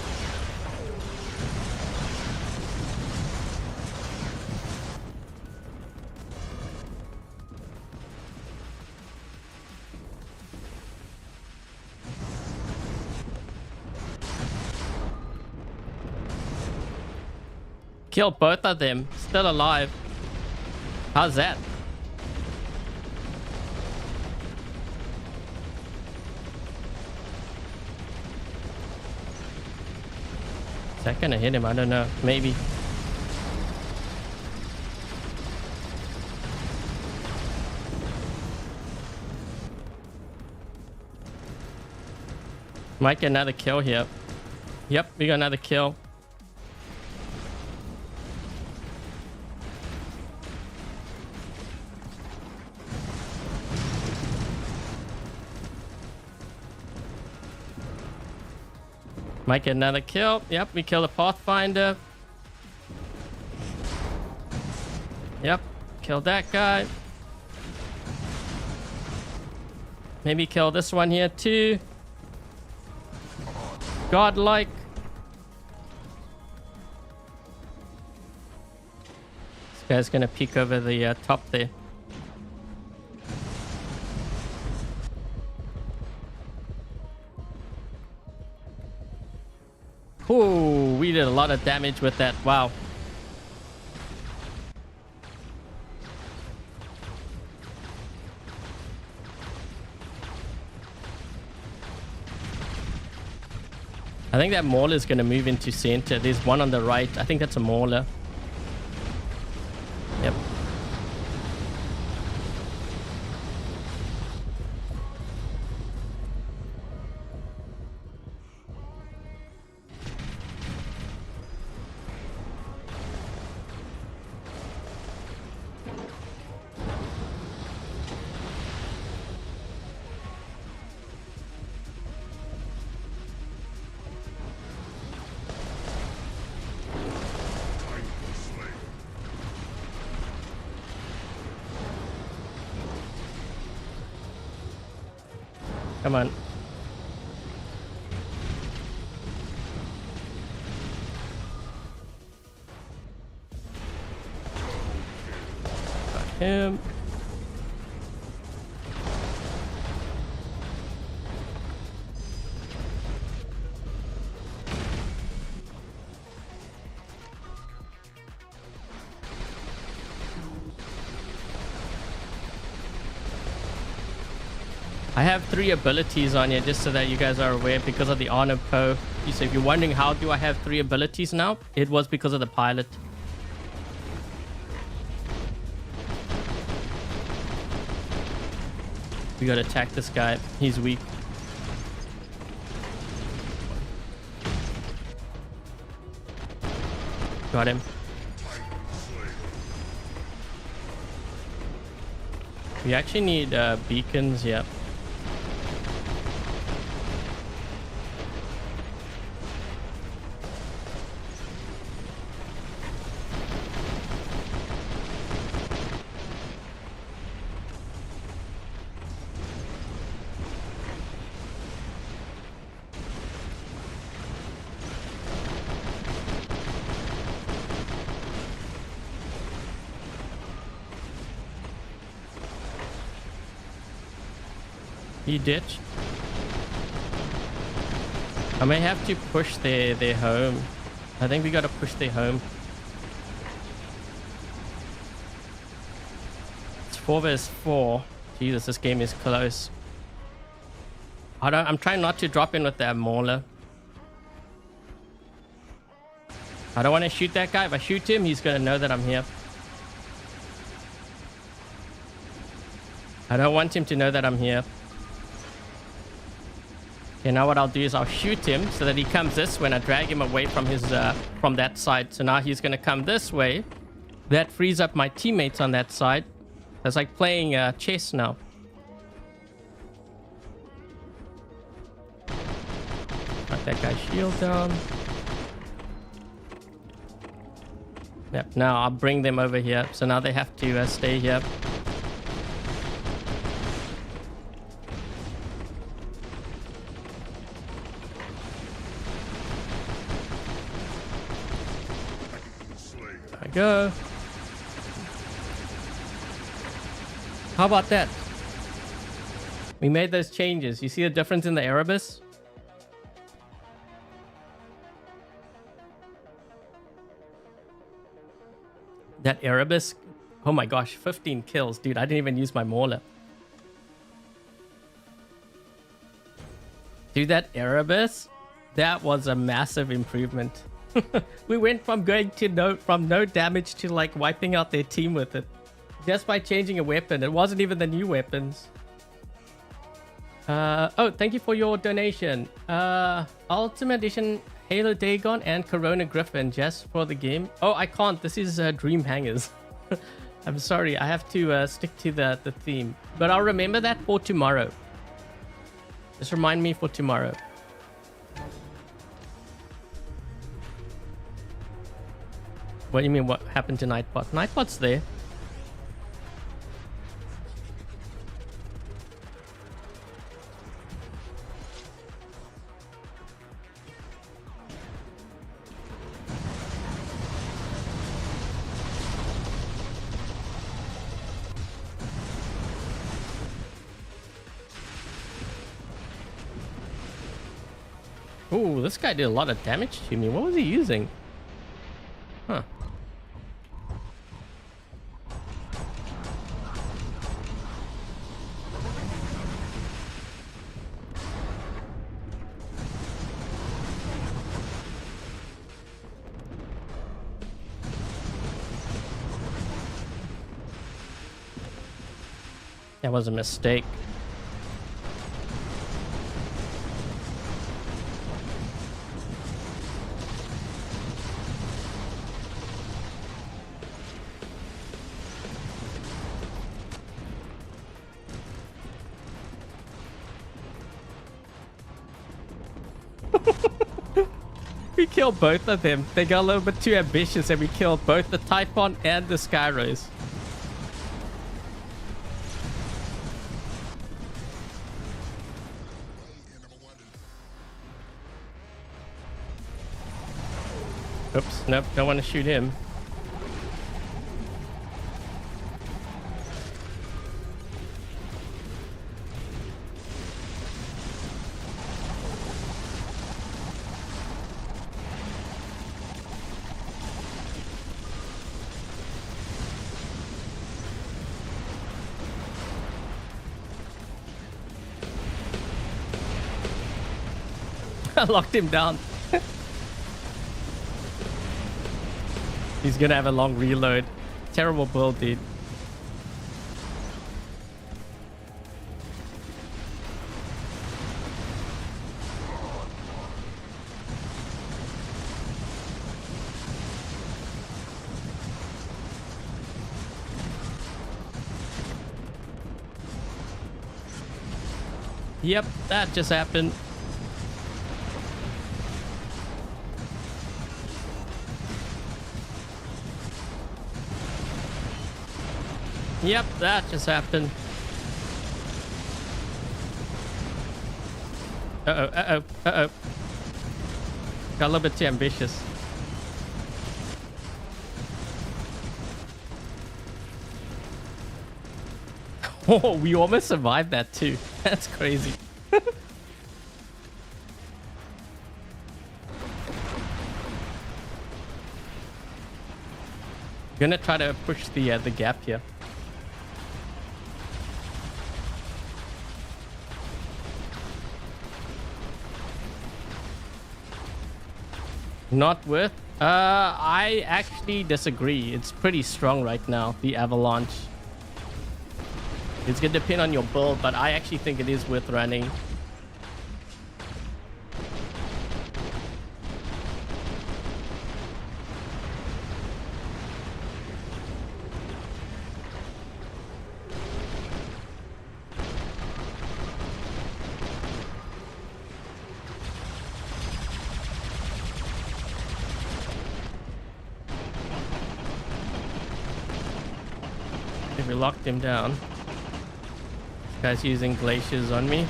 Killed both of them. Still alive. How's that? Is that gonna hit him? I don't know. Maybe. Might get another kill here. Yep, we got another kill. Might get another kill. Yep, we killed a Pathfinder. Yep, killed that guy. Maybe kill this one here too. Godlike. This guy's gonna peek over the top there. Ooh, we did a lot of damage with that. Wow. I think that Mauler is going to move into center. There's one on the right. I think that's a Mauler. Yep. Come on. Got him. I have 3 abilities on here just so that you guys are aware because of the honor Poe. So if you're wondering how do I have 3 abilities now, it was because of the pilot. We gotta attack this guy. He's weak. Got him. We actually need beacons, yeah. He ditched. I may have to push their home. I think we gotta push their home. It's 4 vs 4. Jesus, this game is close. I'm trying not to drop in with that Mauler. I don't want to shoot that guy. If I shoot him, he's gonna know that I'm here. I don't want him to know that I'm here. Okay, now what I'll do is I'll shoot him so that he comes this way and I drag him away from his from that side. So now he's gonna come this way. That frees up my teammates on that side. It's like playing chess now. Got that guy's shield down. Yep, now I'll bring them over here. So now they have to stay here. There I go. How about that? We made those changes. You see the difference in the Erebus? That Erebus, oh my gosh, 15 kills. Dude, I didn't even use my Mauler. Dude, that Erebus, that was a massive improvement. We went from going to no damage to like wiping out their team with it. Just by changing a weapon. It wasn't even the new weapons. Oh, thank you for your donation. Ultimate Edition Halo Dagon and Corona Griffin just for the game. Oh, I can't. This is Dream Hangars. I'm sorry. I have to stick to the theme. But I'll remember that for tomorrow. Just remind me for tomorrow. What do you mean what happened to Nightbot? Nightbot's there. Ooh, this guy did a lot of damage to me. What was he using? Huh. That was a mistake. We killed both of them. They got a little bit too ambitious and we killed both the Typhon and the Skyrose. Oops, nope, don't want to shoot him. I locked him down. He's gonna have a long reload. Terrible build, dude. Yep, that just happened. Yep, that just happened. Uh-oh, uh-oh, uh-oh. Got a little bit too ambitious. Oh, we almost survived that too. That's crazy. Gonna try to push the gap here. Not worth. I actually disagree. It's pretty strong right now, the Avalanche. It's gonna depend on your build, but I actually think it is worth running. Okay, we locked him down. This guy's using glaciers on me.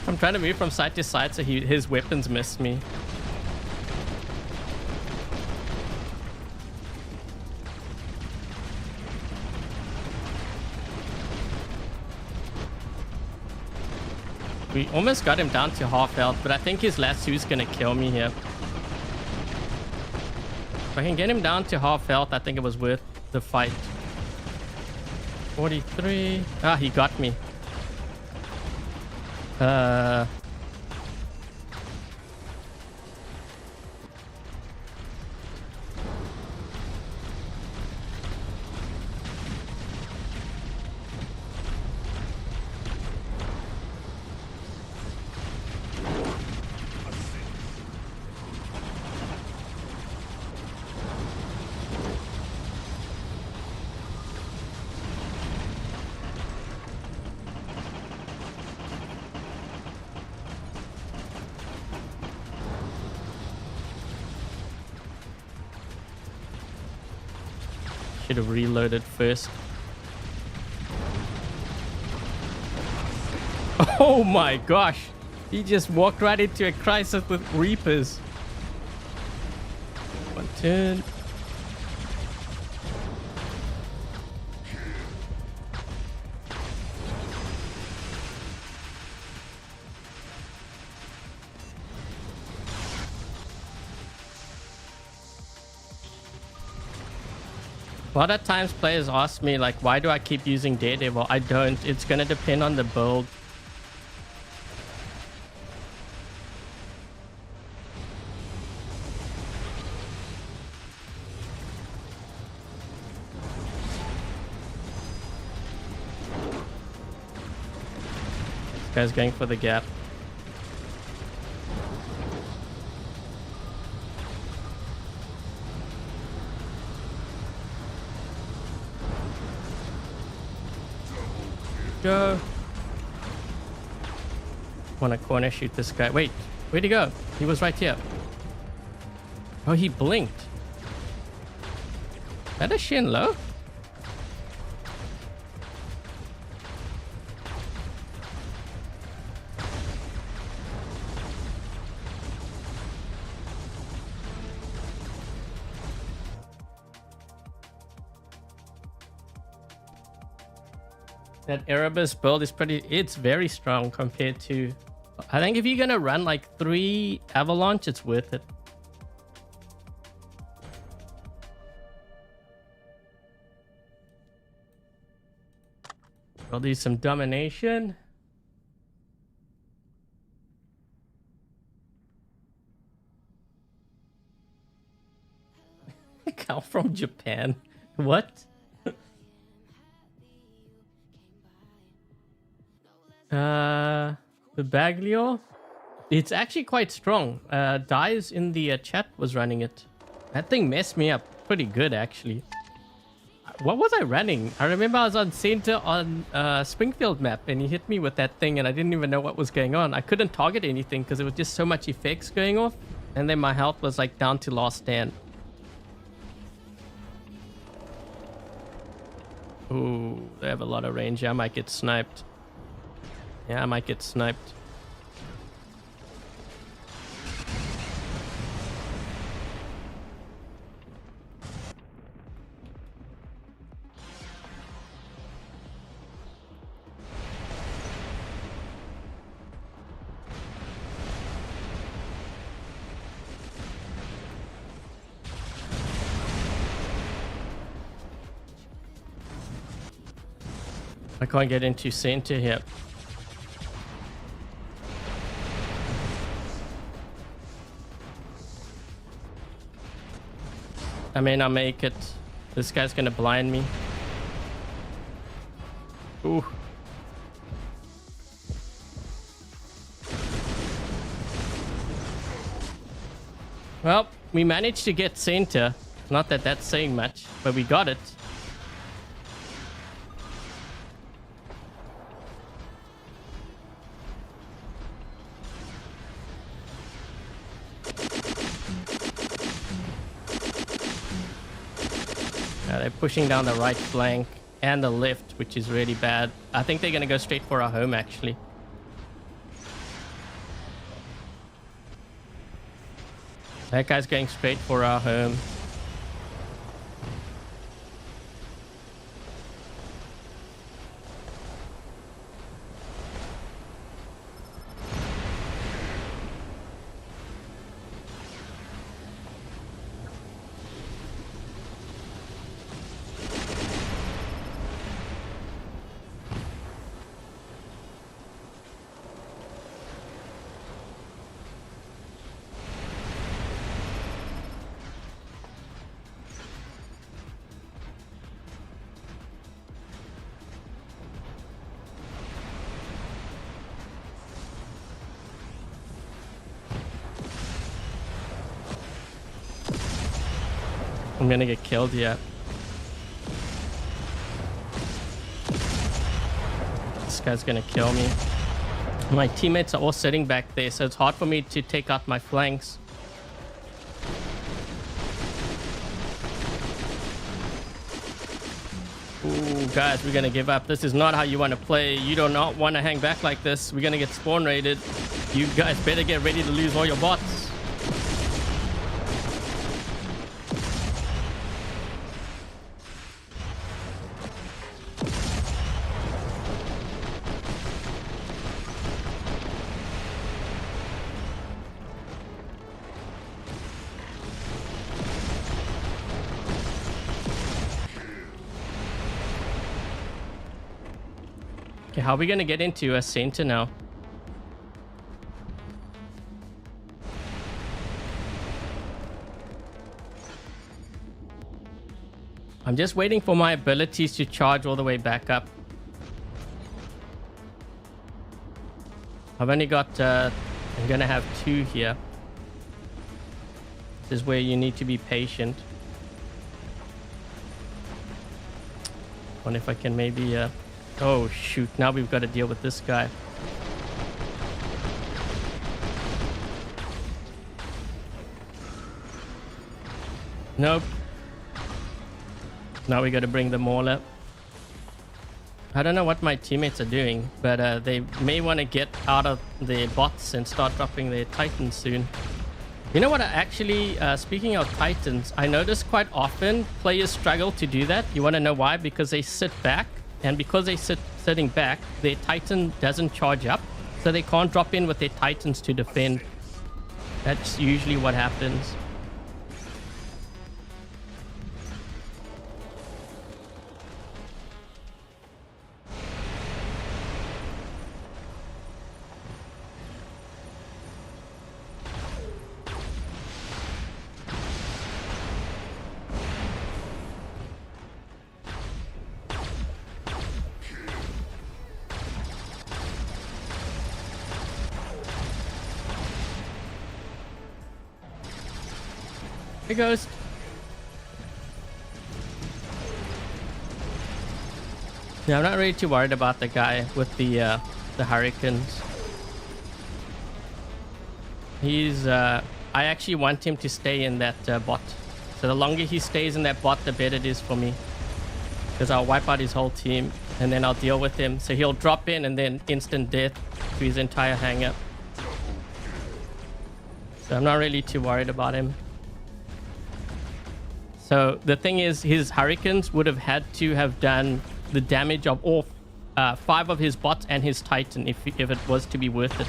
I'm trying to move from side to side so his weapons miss me. We almost got him down to half health, but I think his lasso's gonna kill me here. If I can get him down to half health, I think it was worth the fight. 43. Ah, he got me. Should have reloaded first. Oh my gosh. He just walked right into a crisis with Reapers. One turn. A lot of times players ask me, like, why do I keep using Daredevil? I don't. It's going to depend on the build. This guy's going for the gap. Go. Want to corner shoot this guy. Wait, where'd he go? He was right here. Oh, he blinked. Is that a Shin low? That Erebus build is it's very strong compared to... I think if you're going to run like 3 Avalanche, it's worth it. I'll do some domination. Cow from Japan. What? The Baglio, it's actually quite strong. Dies in the chat was running it. That thing messed me up pretty good, actually. What was I running? I remember I was on center on Springfield map and he hit me with that thing and I didn't even know what was going on. I couldn't target anything because there was just so much effects going off, and then my health was like down to last stand. Ooh, they have a lot of range. I might get sniped. Yeah, I might get sniped. I can't get into center here. I may not make it. This guy's gonna blind me. Ooh. Well, we managed to get center. Not that that's saying much, but we got it. They're pushing down the right flank and the left, which is really bad. I think they're going to go straight for our home, actually. That guy's going straight for our home. I'm gonna get killed here. This guy's gonna kill me. My teammates are all sitting back there, so it's hard for me to take out my flanks. Ooh, guys, we're gonna give up. This is not how you want to play. You do not want to hang back like this. We're gonna get spawn raided. You guys better get ready to lose all your bots. Okay, how are we gonna get into a center now? I'm just waiting for my abilities to charge all the way back up. I've only got, I'm gonna have 2 here. This is where you need to be patient. Wonder if I can maybe, oh shoot, now we've got to deal with this guy. Nope. Now we got to bring the Mauler. I don't know what my teammates are doing, but they may want to get out of their bots and start dropping their Titans soon. You know what, actually, speaking of Titans, I notice quite often players struggle to do that. You want to know why? Because they sit back, and because they sitting back, their Titan doesn't charge up, so they can't drop in with their Titans to defend. That's usually what happens. Here goes. Yeah, I'm not really too worried about the guy with the hurricanes. He's I actually want him to stay in that bot. So the longer he stays in that bot, the better it is for me. Because I'll wipe out his whole team and then I'll deal with him. So he'll drop in and then instant death to his entire hangar. So I'm not really too worried about him. So the thing is, his hurricanes would have had to have done the damage of all 5 of his bots and his Titan if it was to be worth it.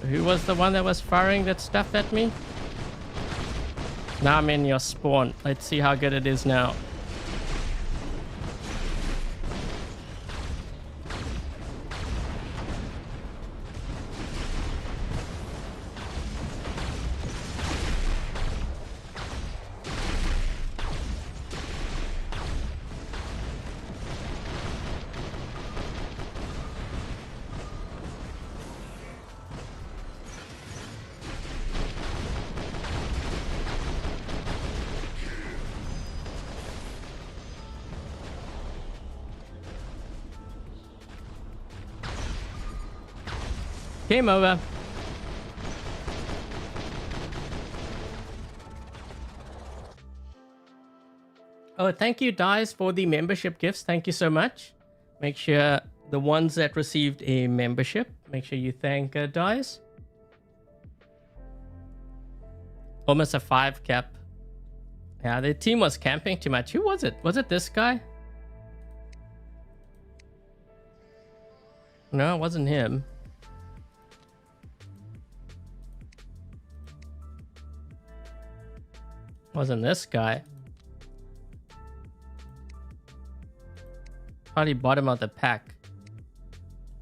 Who was the one that was firing that stuff at me? Now I'm in your spawn. Let's see how good it is now. Game over. Oh, thank you, Dice, for the membership gifts. Thank you so much. Make sure the ones that received a membership, make sure you thank Dice. Almost a 5 cap. Yeah, the team was camping too much. Who was it? Was it this guy? No, it wasn't him. Wasn't this guy. Probably bottom of the pack.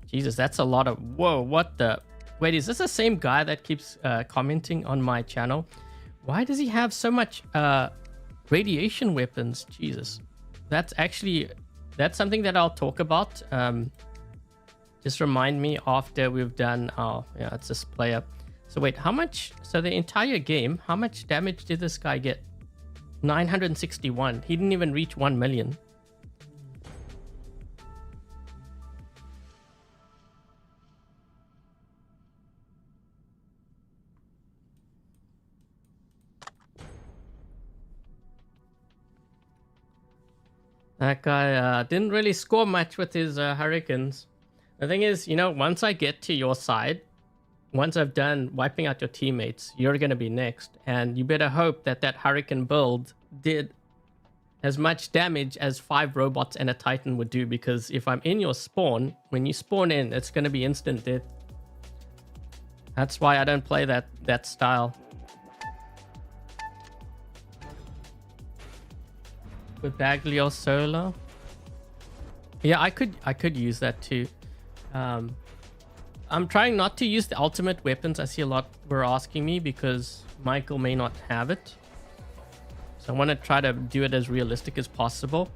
Jesus, that's a lot of... Whoa, what the... Wait, is this the same guy that keeps commenting on my channel? Why does he have so much radiation weapons? Jesus. That's actually... That's something that I'll talk about. Just remind me after we've done... Oh, yeah, it's this player. So wait, how much... So the entire game, how much damage did this guy get? 961. He didn't even reach 1 million. That guy didn't really score much with his hurricanes. The thing is, you know, once I get to your side... Once I've done wiping out your teammates, you're going to be next. And you better hope that that Hurricane build did as much damage as 5 robots and a Titan would do. Because if I'm in your spawn, when you spawn in, it's going to be instant death. That's why I don't play that style. With Baglio Solar. Yeah, I could use that too. I'm trying not to use the ultimate weapons. I see a lot were asking me because Michael may not have it. So I want to try to do it as realistic as possible.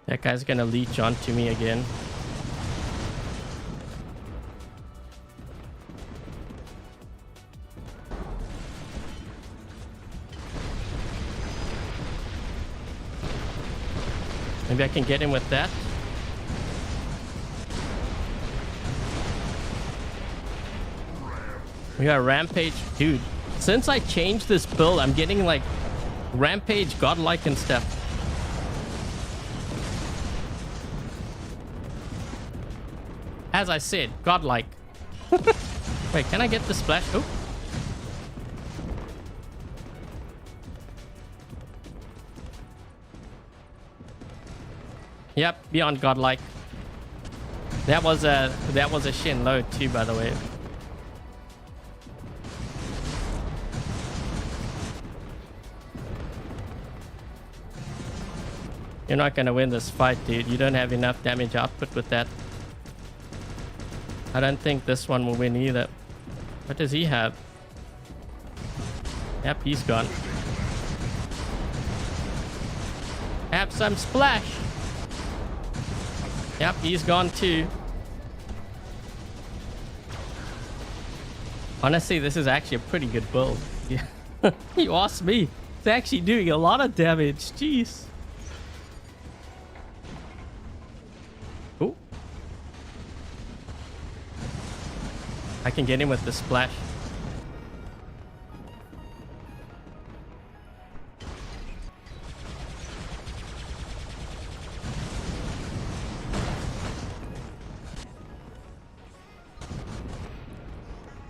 That guy's gonna leech onto me again. Maybe I can get him with that. We got Rampage. Dude, since I changed this build, I'm getting like Rampage, Godlike and stuff. As I said, Godlike. Wait, can I get the splash? Oh. Yep, beyond Godlike. That was a Shin low too, by the way. You're not gonna win this fight, dude. You don't have enough damage output with that. I don't think this one will win either. What does he have? Yep, he's gone. Have some splash. Yep, he's gone too. Honestly, this is actually a pretty good build. Yeah. You asked me. It's actually doing a lot of damage. Jeez. I can get him with the splash.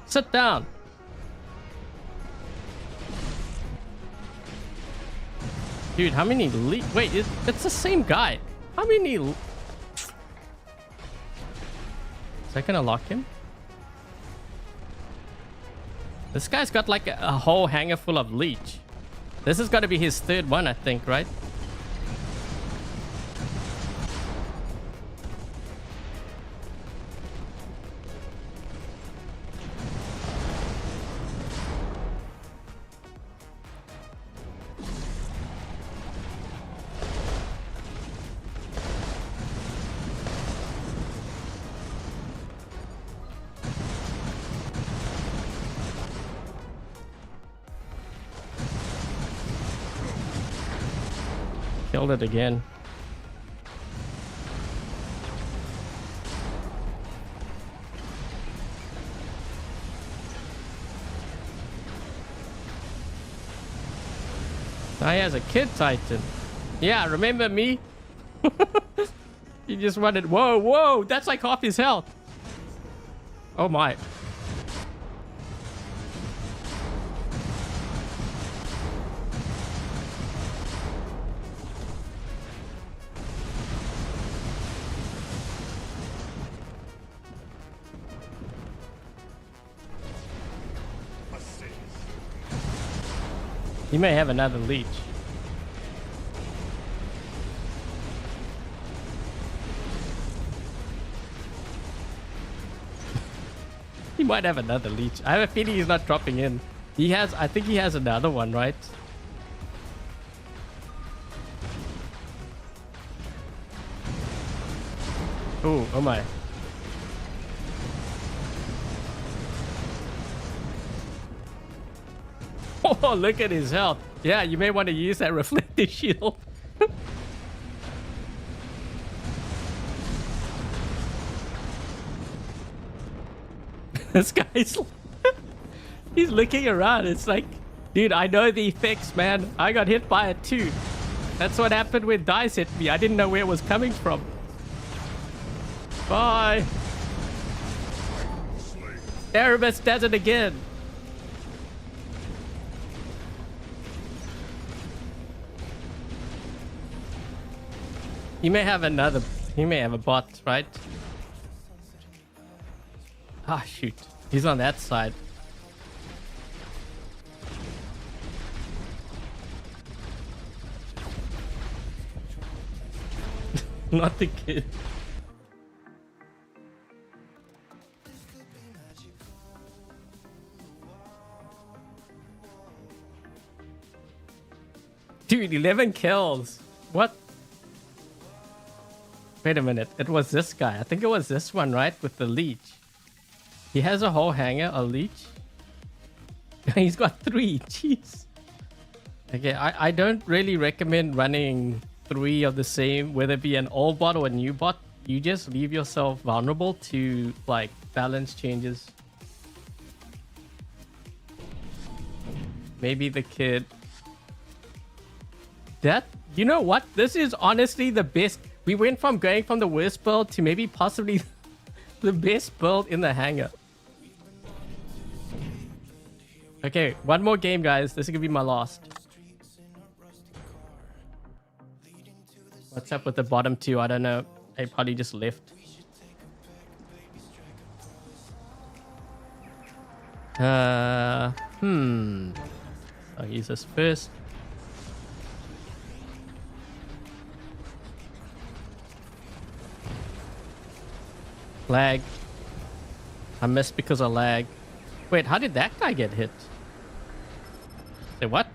Sit down. Dude, how many wait, it's the same guy. How many is that gonna lock him? This guy's got like a whole hangar full of leech. This has got to be his third one, I think, right? Killed it again. Now he has a kid Titan. Yeah, remember me? He just wanted. Whoa, whoa! That's like half his health. Oh my. He may have another leech. He might have another leech. I have a feeling he's not dropping in. He has, I think he has another one, right? Oh, oh my. Oh, look at his health. Yeah, you may want to use that reflective shield. This guy's... he's looking around. It's like, dude, I know the effects, man. I got hit by it too. That's what happened when dice hit me. I didn't know where it was coming from. Bye. Erebus does it again. He may have another... he may have a bot, right? Ah, shoot. He's on that side. Not the kid. Dude, 11 kills. What? Wait a minute. It was this guy. I think it was this one, right? With the leech. He has a whole hanger, a leech. He's got 3. Jeez. Okay, I don't really recommend running 3 of the same, whether it be an old bot or a new bot. You just leave yourself vulnerable to like balance changes. Maybe the kid. That, you know what? This is honestly the best. We went from going from the worst build to maybe possibly the best build in the hangar. Okay, one more game, guys. This is gonna be my last. What's up with the bottom 2? I don't know. They probably just left. I'll use this first. Lag. I missed because of lag. Wait, how did that guy get hit? Say what?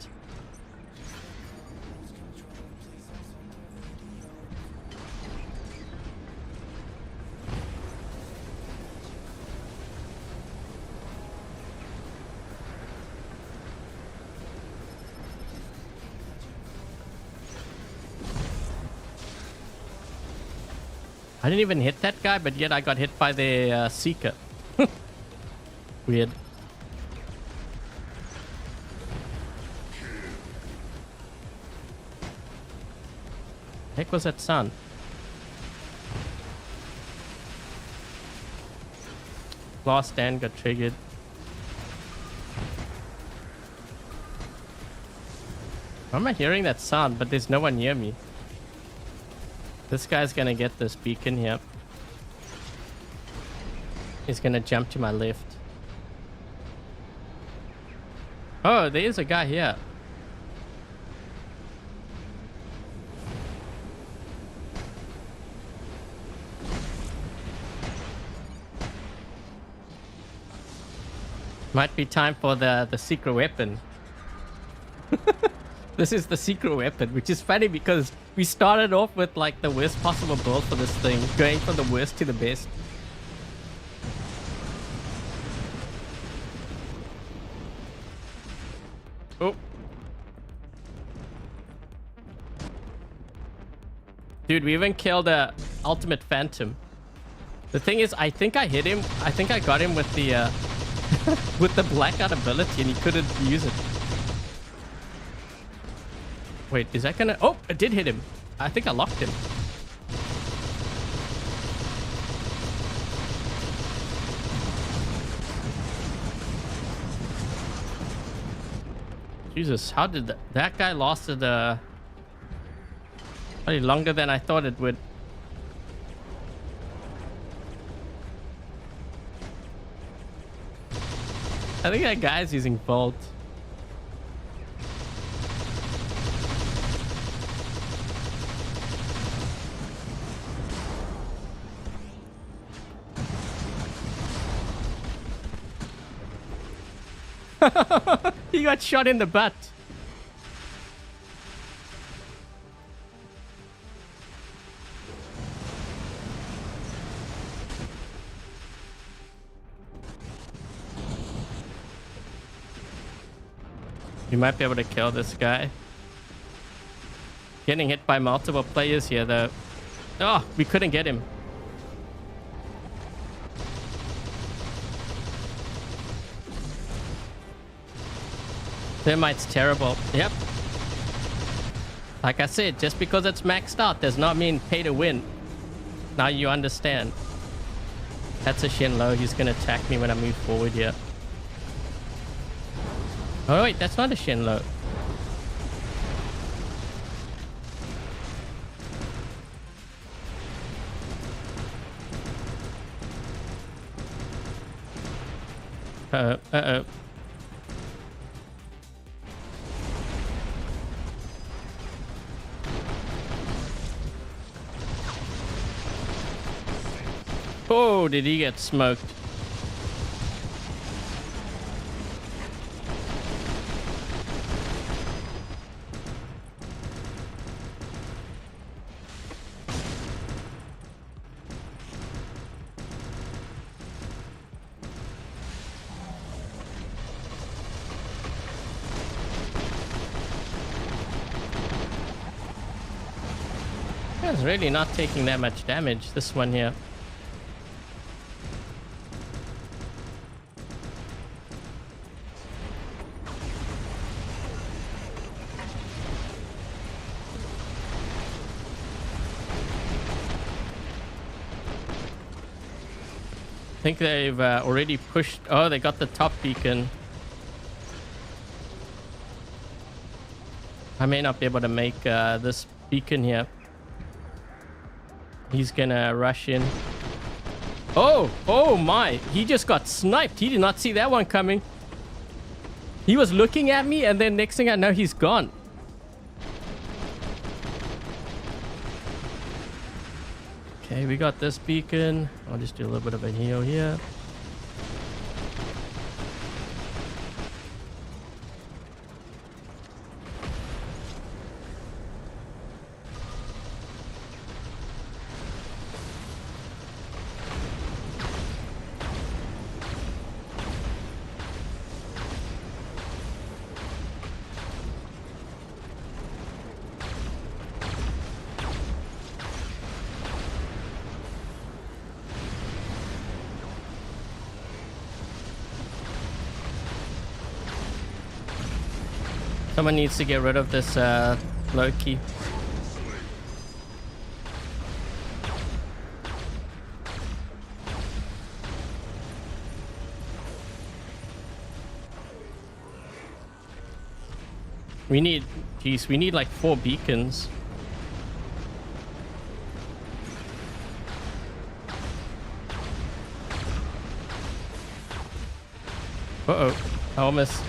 I didn't even hit that guy, but yet I got hit by the Seeker. Weird. Heck was that sound? Last stand got triggered. Why am I hearing that sound? But there's no one near me. This guy's gonna get this beacon here. He's gonna jump to my left. Oh, there is a guy here. Might be time for the secret weapon. This is the secret weapon, which is funny because we started off with like the worst possible build for this thing, going from the worst to the best. Oh. Dude, we even killed a ultimate phantom. The thing is, I think I hit him. I think I got him with the with the blackout ability and he couldn't use it. Wait, is that gonna... Oh, it did hit him. I think I locked him. Jesus, how did that guy lasted probably longer than I thought it would. I think that guy's using Bolt. He got shot in the butt. You might be able to kill this guy. Getting hit by multiple players here though. Oh, we couldn't get him. Thermite's terrible. Yep. Like I said, just because it's maxed out does not mean pay to win. Now you understand. That's a Shenlo. He's going to attack me when I move forward here. Oh wait, that's not a Shenlo. Uh-oh, uh-oh. Oh, did he get smoked? It's really not taking that much damage, this one here. I think they've already pushed... Oh, they got the top beacon. I may not be able to make this beacon here. He's gonna rush in. Oh, oh my. He just got sniped. He did not see that one coming. He was looking at me and then next thing I know, he's gone. Okay, we got this beacon. I'll just do a little bit of a heal here. Someone needs to get rid of this Loki. We need, geez, we need like 4 beacons. Uh-oh, I almost...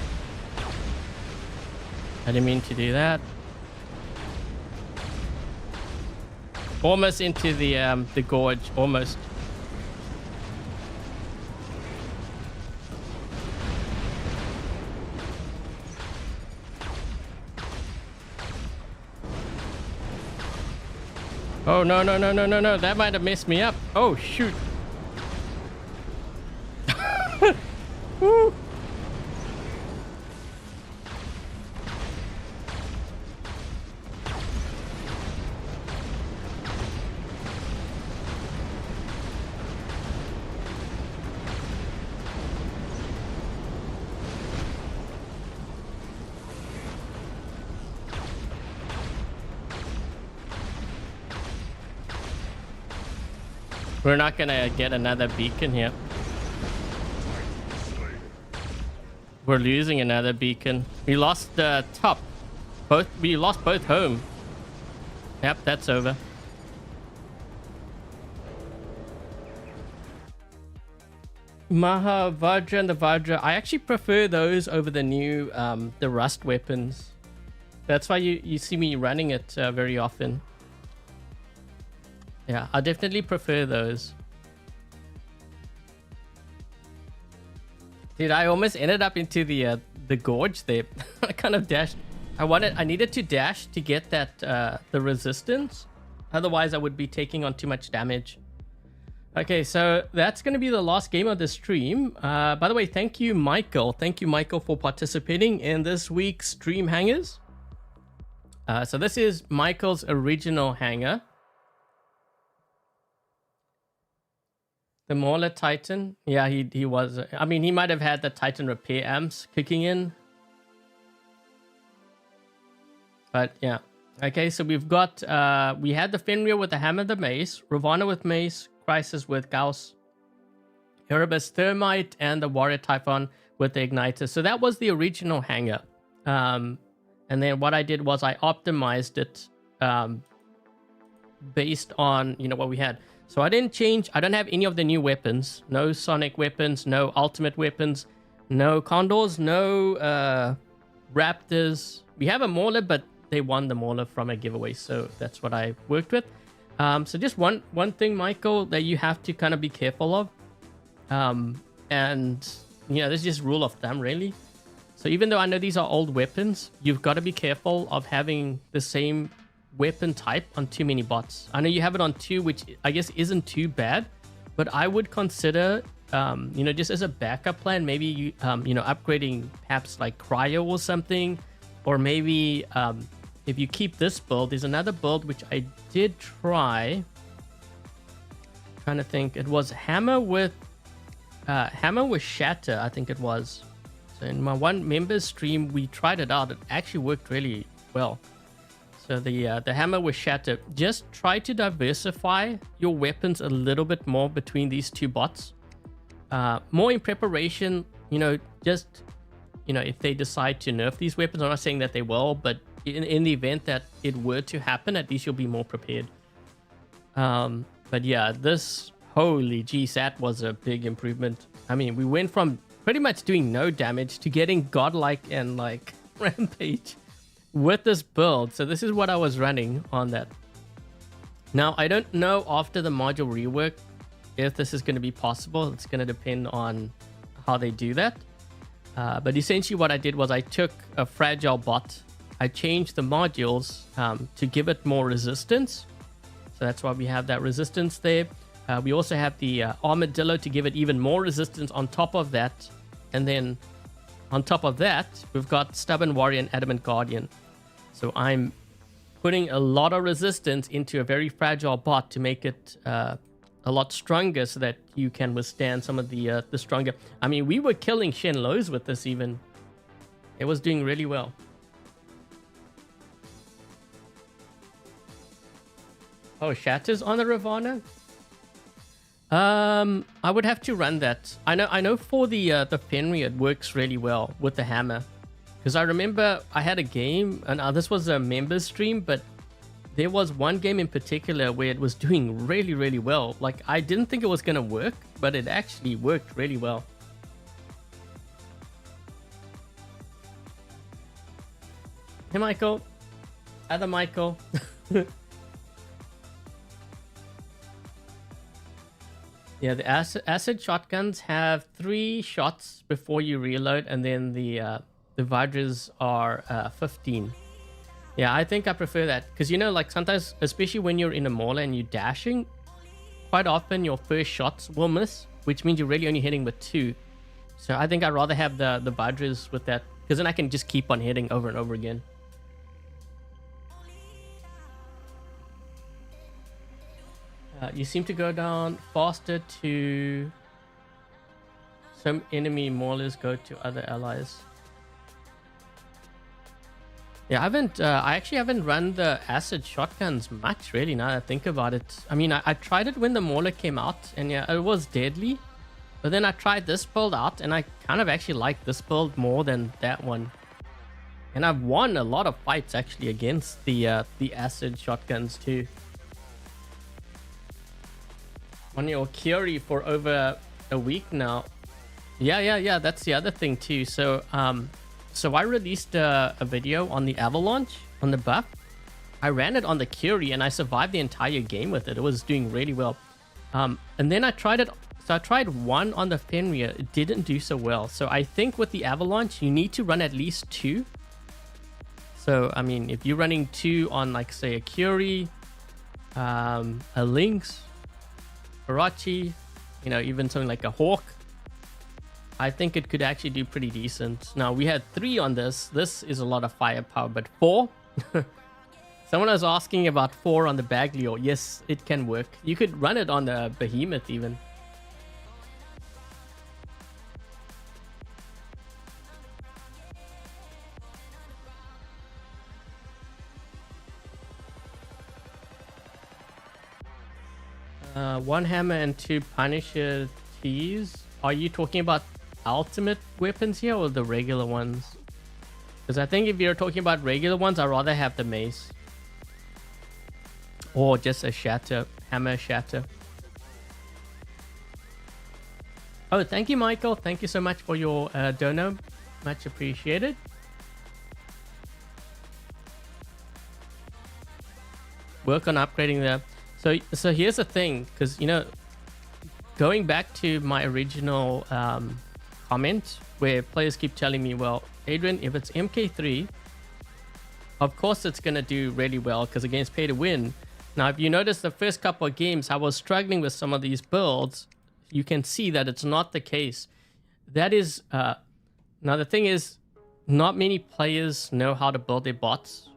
I didn't mean to do that. Almost into the gorge, almost. Oh, no, no, no, no, no, no. That might have messed me up. Oh, shoot. Woo. We're not gonna get another beacon here. We're losing another beacon. We lost the top. We lost both home. Yep, that's over. Maha, Vajra, and the Vajra. I actually prefer those over the new, the Rust weapons. That's why you see me running it very often. Yeah, I definitely prefer those. Dude, I almost ended up into the gorge there. I kind of dashed. I needed to dash to get that the resistance. Otherwise, I would be taking on too much damage. Okay, so that's going to be the last game of the stream. By the way, thank you, Michael. Thank you, Michael, for participating in this week's Dream Hangars. So this is Michael's original hangar. The Mauler Titan. Yeah, he was. I mean, he might have had the Titan repair amps kicking in. But yeah. Okay, so we've got... we had the Fenrir with the hammer, the mace. Ravana with mace. Crisis with Gauss. Erebus Thermite. And the Warrior Typhon with the igniter. So that was the original hangar. And then what I did was I optimized it based on, you know, what we had. So I didn't change. I don't have any of the new weapons. No sonic weapons. No ultimate weapons. No condors. No raptors. We have a Mauler, but they won the Mauler from a giveaway. So that's what I worked with. So just one thing, Michael, that you have to kind of be careful of. And, you know, this is just rule of thumb, really. So even though I know these are old weapons, you've got to be careful of having the same weapon type on too many bots. I know you have it on 2, which I guess isn't too bad, but I would consider, you know, just as a backup plan, maybe you, you know, upgrading perhaps like cryo or something, or maybe if you keep this build, there's another build which I did try. Trying to think, it was hammer with shatter, I think it was. So in my one member stream, we tried it out. It actually worked really well. So the hammer with shatter. Just try to diversify your weapons a little bit more between these 2 bots. More in preparation, you know, just, you know, if they decide to nerf these weapons. I'm not saying that they will, but in the event that it were to happen, at least you'll be more prepared. But yeah, this, holy geez, that was a big improvement. I mean, we went from pretty much doing no damage to getting godlike and like rampage with this build. So this is what I was running on that. Now, I don't know after the module rework if this is going to be possible. It's going to depend on how they do that. But essentially what I did was I took a fragile bot. I changed the modules to give it more resistance. So that's why we have that resistance there. We also have the armadillo to give it even more resistance on top of that. And then on top of that, we've got stubborn warrior and adamant guardian. So I'm putting a lot of resistance into a very fragile bot to make it a lot stronger so that you can withstand some of the stronger. I mean, we were killing Shenlows with this even. It was doing really well. Oh, shatters on the Ravana. I would have to run that. I know for the Fenrir it works really well with the hammer, because I remember I had a game, and this was a member stream, but there was one game in particular where it was doing really well. Like, I didn't think it was gonna work, but it actually worked really well. Hey Michael, other Michael. Yeah, the acid shotguns have 3 shots before you reload, and then the Vidras are 15. Yeah, I think I prefer that, because you know, like sometimes, especially when you're in a Mauler and you're dashing, quite often your first shots will miss, which means you're really only hitting with 2. So I think I'd rather have the Vidras with that, because then I can just keep on hitting over and over again. You seem to go down faster to some enemy Maulers go to other allies. Yeah, I actually haven't run the acid shotguns much, really, now that I think about it. I mean, I tried it when the Mauler came out, and yeah, it was deadly. But then I tried this build out, and I kind of actually like this build more than that one. And I've won a lot of fights, actually, against the acid shotguns, too. On your Curie for over a week now. Yeah, that's the other thing too. So I released a video on the Avalanche, on the buff. I ran it on the Curie and I survived the entire game with it. It was doing really well. And then I tried it. So I tried one on the Fenrir. It didn't do so well. So I think with the Avalanche, you need to run at least 2. So, I mean, if you're running 2 on, like, say, a Curie, a Lynx, Karachi, you know, even something like a Hawk, I think it could actually do pretty decent. Now, we had 3 on this. This is a lot of firepower, but 4? Someone was asking about 4 on the Baglio. Yes, it can work. You could run it on the Behemoth even. One hammer and 2 Punisher T's. Are you talking about ultimate weapons here or the regular ones? Because I think if you're talking about regular ones, I'd rather have the mace. Or just a shatter, hammer shatter. Oh, thank you, Michael. Thank you so much for your dono. Much appreciated. Work on upgrading the... So here's the thing, because, you know, going back to my original comment where players keep telling me, well, Adrian, if it's MK3, of course it's going to do really well because against pay to win. Now, if you notice the first couple of games, I was struggling with some of these builds. You can see that it's not the case. That is, now the thing is, not many players know how to build their bots.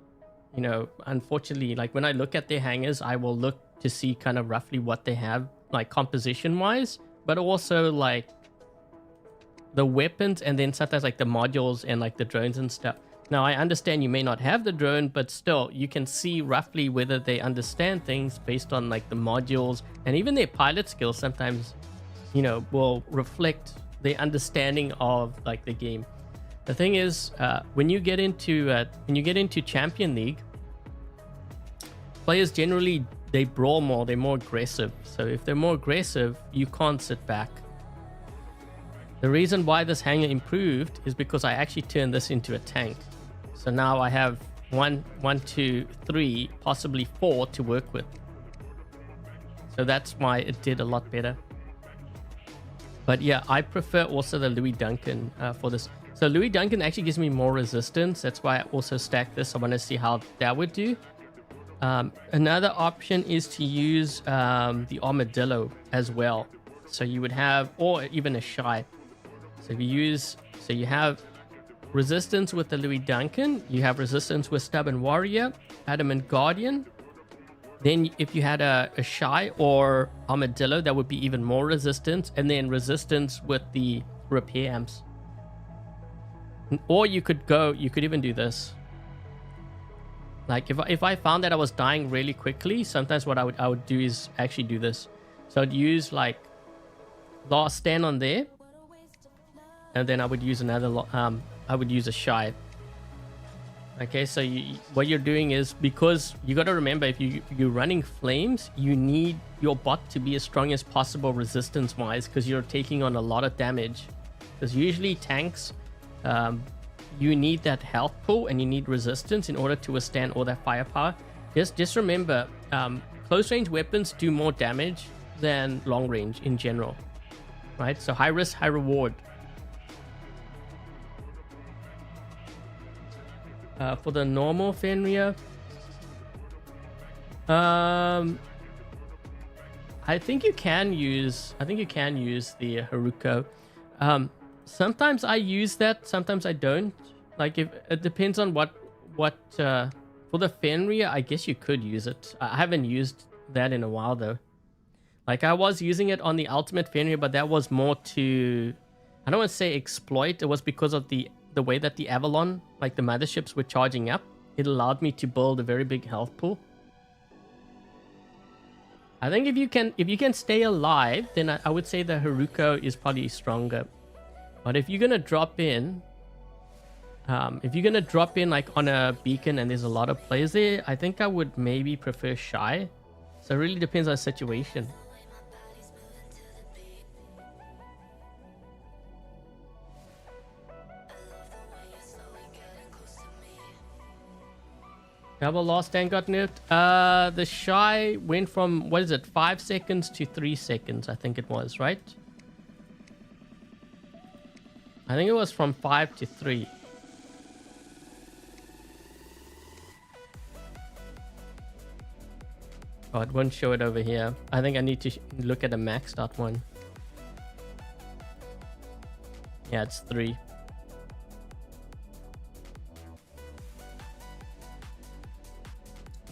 You know, unfortunately, like when I look at their hangars, I will look to see kind of roughly what they have, like composition wise, but also like the weapons and then sometimes like the modules and like the drones and stuff. Now, I understand you may not have the drone, but still you can see roughly whether they understand things based on like the modules, and even their pilot skills sometimes, you know, will reflect their understanding of like the game. The thing is, when you get into Champion League, players generally, they brawl more, they're more aggressive. So if they're more aggressive, you can't sit back. The reason why this hangar improved is because I actually turned this into a tank. So now I have 1, 2, 3, possibly 4 to work with. So that's why it did a lot better. But yeah, I prefer also the Louis Duncan for this. So Louis Duncan actually gives me more resistance. That's why I also stacked this. I want to see how that would do. Another option is to use the Armadillo as well. So you would have, or even a Shy. So if you use, so you have resistance with the Louis Duncan, you have resistance with Stubborn Warrior, Adamant Guardian. Then if you had a Shy or Armadillo, that would be even more resistance, and then resistance with the repair amps. Or you could even do this. Like if I found that I was dying really quickly, sometimes what I would do is actually do this. So I'd use like last stand on there, and then I would use another I would use a shy. Okay, so what you're doing is, because you got to remember, if you're running flames, you need your bot to be as strong as possible resistance wise, because you're taking on a lot of damage. Because usually tanks, you need that health pool and you need resistance in order to withstand all that firepower. Just remember, close range weapons do more damage than long range in general, right? So high risk, high reward. For the normal Fenrir, I think you can use the Haruko. Sometimes I use that, sometimes I don't. Like, if it depends on what for the Fenrir, I guess you could use it. I haven't used that in a while though. Like, I was using it on the ultimate Fenrir, but that was more to, I don't want to say exploit. It was because of the way that the Avalanche, like the motherships, were charging up. It allowed me to build a very big health pool. I think if you can stay alive, then I would say the Haruko is probably stronger. But if you're gonna drop in, like on a beacon and there's a lot of players there, I think I would maybe prefer shy. So it really depends on the situation. Double last stand got nerfed. The shy went from, what is it, 5 seconds to 3 seconds, I think it was, right? I think it was from 5 to 3. Oh, it won't show it over here. I think I need to look at the maxed out one. Yeah, it's 3.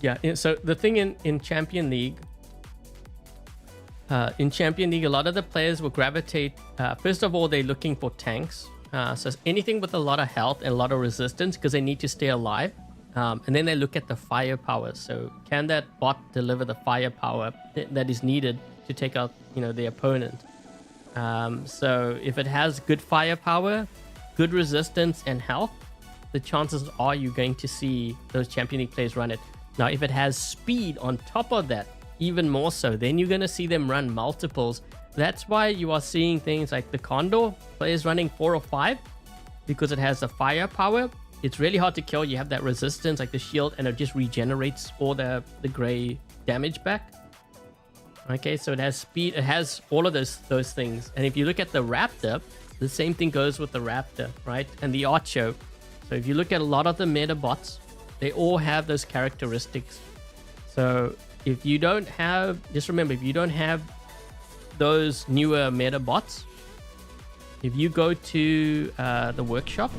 Yeah, so the thing in Champion League, a lot of the players will gravitate. First of all, they're looking for tanks. So anything with a lot of health and a lot of resistance, because they need to stay alive. And then they look at the firepower. So can that bot deliver the firepower that is needed to take out, the opponent? So if it has good firepower, good resistance and health, the chances are you're going to see those Champion League players run it. Now, if it has speed on top of that, even more so, then you're going to see them run multiples. That's why you are seeing things like the Condor players running 4 or 5, because it has the firepower. It's really hard to kill. You have that resistance, like the shield, and it just regenerates all the gray damage back. Okay, so it has speed. It has all of those things. And if you look at the Raptor, the same thing goes with the Raptor, right? And the Archo. So if you look at a lot of the meta bots, they all have those characteristics. So if you don't have, just remember, if you don't have those newer meta bots, if you go to the workshop,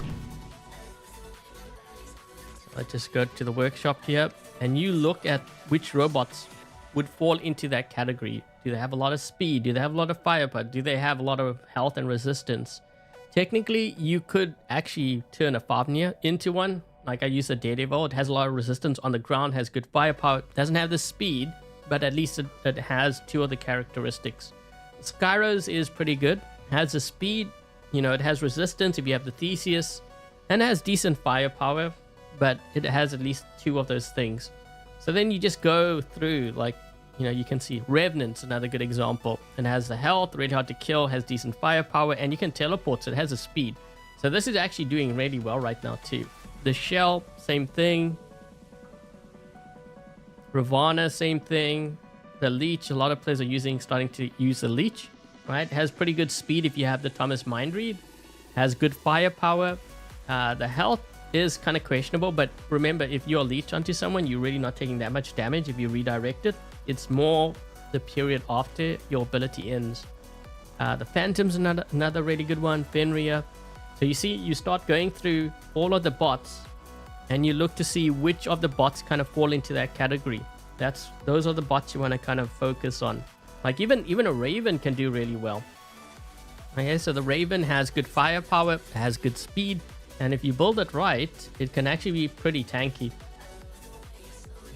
let's just go to the workshop here, and you look at which robots would fall into that category. Do they have a lot of speed? Do they have a lot of firepower? Do they have a lot of health and resistance? Technically, you could actually turn a Fafnir into one. Like I use a Daredevil, it has a lot of resistance on the ground, has good firepower, doesn't have the speed, but at least it has 2 of the characteristics. Skyros is pretty good, has the speed, it has resistance if you have the Theseus, and it has decent firepower, but it has at least 2 of those things. So then you just go through, like, you can see Revenant's another good example. It has the health, really hard to kill, has decent firepower, and you can teleport, so it has a speed. So this is actually doing really well right now too. The Shell, same thing. Ravana, same thing. The Leech, a lot of players are starting to use the Leech, right? Has pretty good speed if you have the Thomas Mind Read. Has good firepower. The health is kind of questionable, but remember, if you're a Leech onto someone, you're really not taking that much damage if you redirect it. It's more the period after your ability ends. The Phantom's another really good one. Fenrir. So you see, you start going through all of the bots and you look to see which of the bots kind of fall into that category. Those are the bots you want to kind of focus on. Like even a Raven can do really well. Okay, so the Raven has good firepower, has good speed, and if you build it right, it can actually be pretty tanky.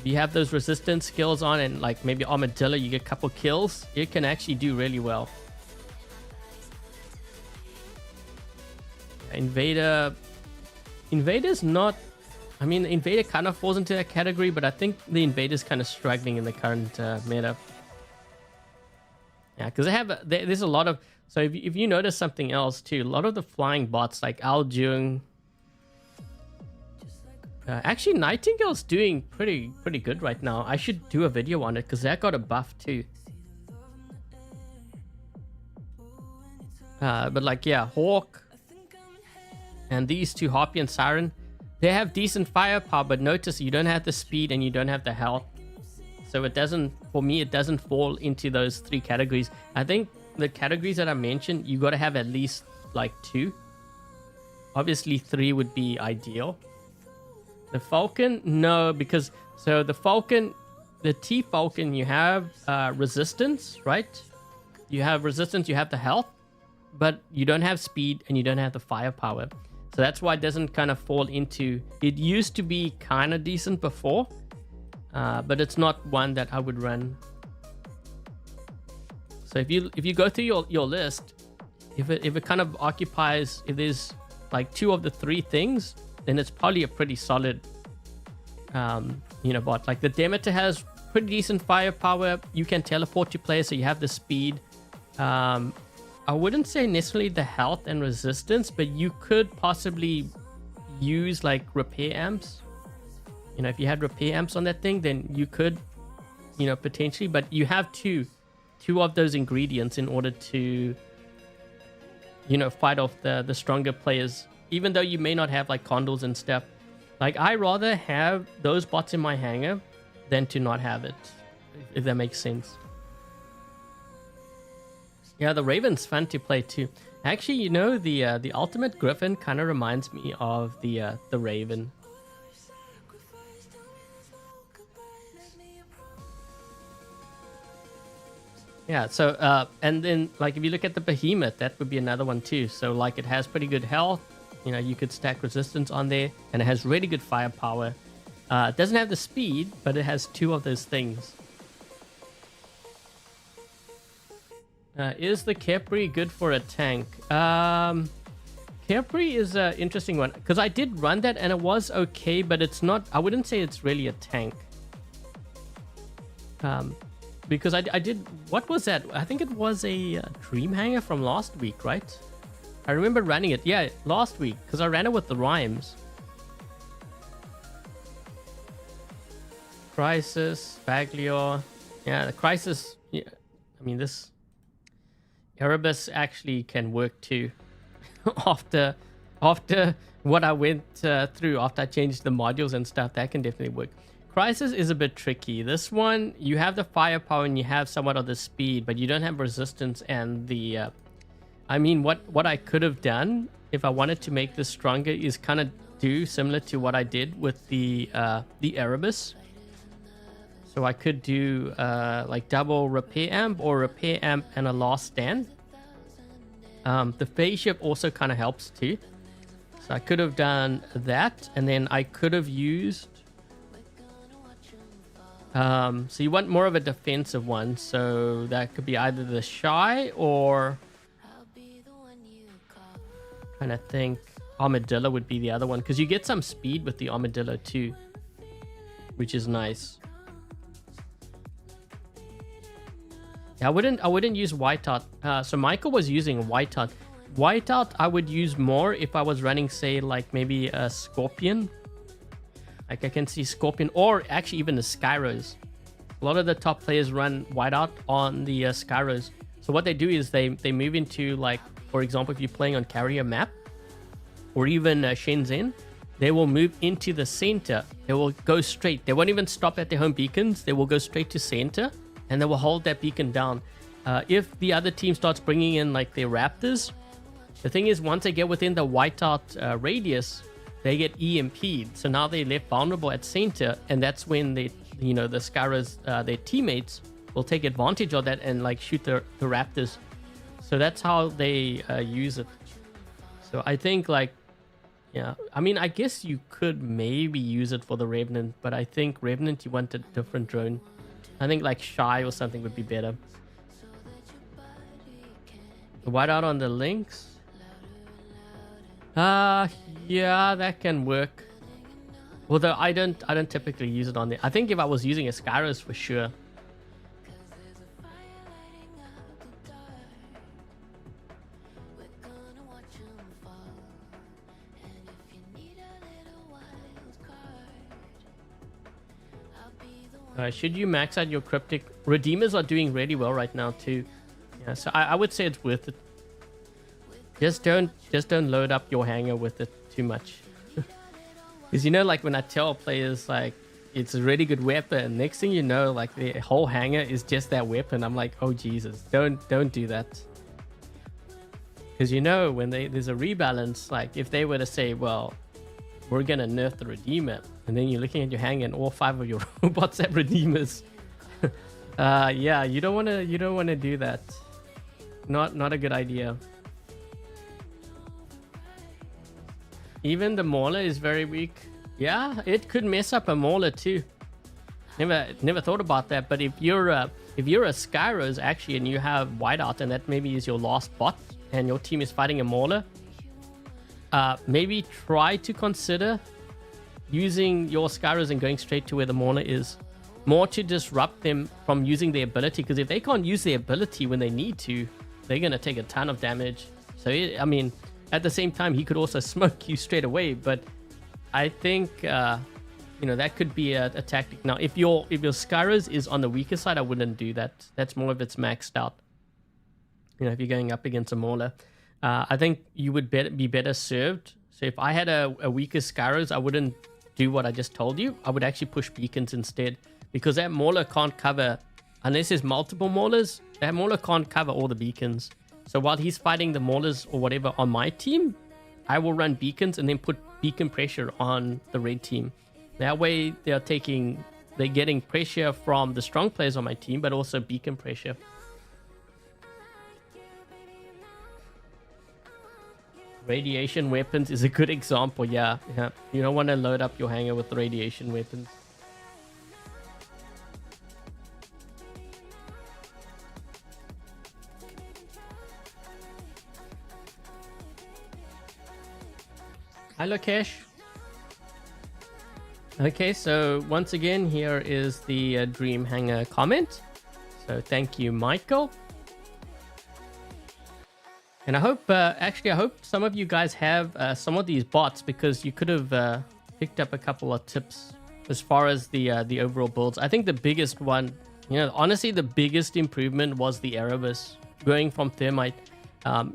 If you have those resistance skills on and like maybe Armadillo, you get a couple kills, it can actually do really well. Invader's not... I mean, Invader kind of falls into that category, but I think the Invader's kind of struggling in the current meta. Yeah, because there's a lot of... So if you notice something else too, a lot of the flying bots like Aljung... actually, Nightingale's doing pretty good right now. I should do a video on it because that got a buff too. But like, yeah, Hawk and these two, Harpy and Siren, they have decent firepower, but notice you don't have the speed and you don't have the health. So it doesn't, for me, it doesn't fall into those three categories. I think the categories that I mentioned, you got to have at least like 2. Obviously 3 would be ideal. The Falcon, no, because so the Falcon, the T-Falcon, you have resistance, right? You have resistance, you have the health, but you don't have speed and you don't have the firepower. So that's why it doesn't kind of fall into... It used to be kind of decent before, but it's not one that I would run. So if you go through your list, if it kind of occupies, if there's like 2 of the 3 things, then it's probably a pretty solid, bot. Like the Demeter has pretty decent firepower. You can teleport to players, so you have the speed. I wouldn't say necessarily the health and resistance, but you could possibly use like repair amps. If you had repair amps on that thing, then you could, potentially. But you have two of those ingredients in order to, fight off the stronger players. Even though you may not have like condols and stuff. Like, I rather have those bots in my hangar than to not have it, if that makes sense. Yeah, the Raven's fun to play too. Actually, the Ultimate Griffin kind of reminds me of the Raven. Yeah, so and then like if you look at the Behemoth, that would be another one too. So like it has pretty good health. You could stack resistance on there, and it has really good firepower. It doesn't have the speed, but it has 2 of those things. Is the Khepri good for a tank? Khepri is an interesting one, because I did run that and it was okay, but it's not... I wouldn't say it's really a tank. Because I did... What was that? I think it was a Dream Hangar from last week, right? I remember running it. Yeah, last week, because I ran it with the Rhymes. Crisis, Baglior. Yeah, the Crisis... Yeah, I mean, this... Erebus actually can work too. after what I went through, after I changed the modules and stuff, that can definitely work. Crisis is a bit tricky. This one, you have the firepower and you have somewhat of the speed, but you don't have resistance and the... I mean, what I could have done if I wanted to make this stronger is kind of do similar to what I did with the Erebus. So I could do like double repair amp or repair amp and a last stand. The phase shift also kind of helps too. So I could have done that, and then I could have used... so you want more of a defensive one, so that could be either the Shy or... I'm trying to think. Armadillo would be the other one, because you get some speed with the Armadillo too, which is nice. Yeah, I wouldn't use Whiteout. So Michael was using Whiteout. Whiteout I would use more if I was running, say, like maybe a Scorpion. Like I can see Scorpion, or actually even the Skyros. A lot of the top players run Whiteout on the Skyros. So what they do is they move into, like, for example, if you're playing on Carrier map, or even Shenzhen, they will move into the center. They will go straight. They won't even stop at their home beacons. They will go straight to center, and they will hold that beacon down. If the other team starts bringing in like their Raptors, the thing is, once they get within the whiteout radius, they get EMP'd. So now they're left vulnerable at center, and that's when they, the Scaras, their teammates, will take advantage of that and like shoot the Raptors. So that's how they use it. So I think like Yeah, I mean, I guess you could maybe use it for the Revenant, but I think Revenant, you want a different drone. I think like Shy or something would be better. Whiteout on the Lynx. Yeah, that can work. Although I don't typically use it on there. I think if I was using a Skyros for sure. Should you max out your cryptic? Redeemers are doing really well right now too. Yeah, so I would say it's worth it. Just don't load up your hangar with it too much. Because you know, like when I tell players like it's a really good weapon, next thing you know, like the whole hangar is just that weapon. I'm like, oh Jesus, don't do that. Because you know, when there's a rebalance, like if they were to say, well, we're gonna nerf the Redeemer, and then you're looking at your hangar and all 5 of your robots have Redeemers. Yeah, you don't wanna do that. Not a good idea. Even the Mauler is very weak. Yeah, it could mess up a Mauler too. Never thought about that. But if you're a Skyros actually, and you have Whiteout, and that maybe is your last bot, and your team is fighting a Mauler, maybe try to consider using your Skyros and going straight to where the Mauler is, more to disrupt them from using their ability. Because if they can't use their ability when they need to, they're gonna take a ton of damage. So I mean, at the same time, he could also smoke you straight away. But I think you know, that could be a tactic. Now, if your Skyros is on the weaker side, I wouldn't do that. That's more if it's maxed out. You know, if you're going up against a Mauler, I think you would be better served. So if I had a weaker Skyros, I wouldn't do what I just told you. I would actually push beacons instead, because that Mauler can't cover, unless there's multiple Maulers, that Mauler can't cover all the beacons. So while he's fighting the Maulers or whatever on my team, I will run beacons and then put beacon pressure on the red team. That way they're getting pressure from the strong players on my team, but also beacon pressure. Radiation weapons is a good example. Yeah. You don't want to load up your hangar with the radiation weapons. Hi, Lokesh. Okay, so once again, here is the Dream Hangar comment. So thank you, Michael. And I hope, actually, I hope some of you guys have some of these bots, because you could have picked up a couple of tips as far as the overall builds. I think the biggest one, you know, honestly, the biggest improvement was the Erebus going from Thermite.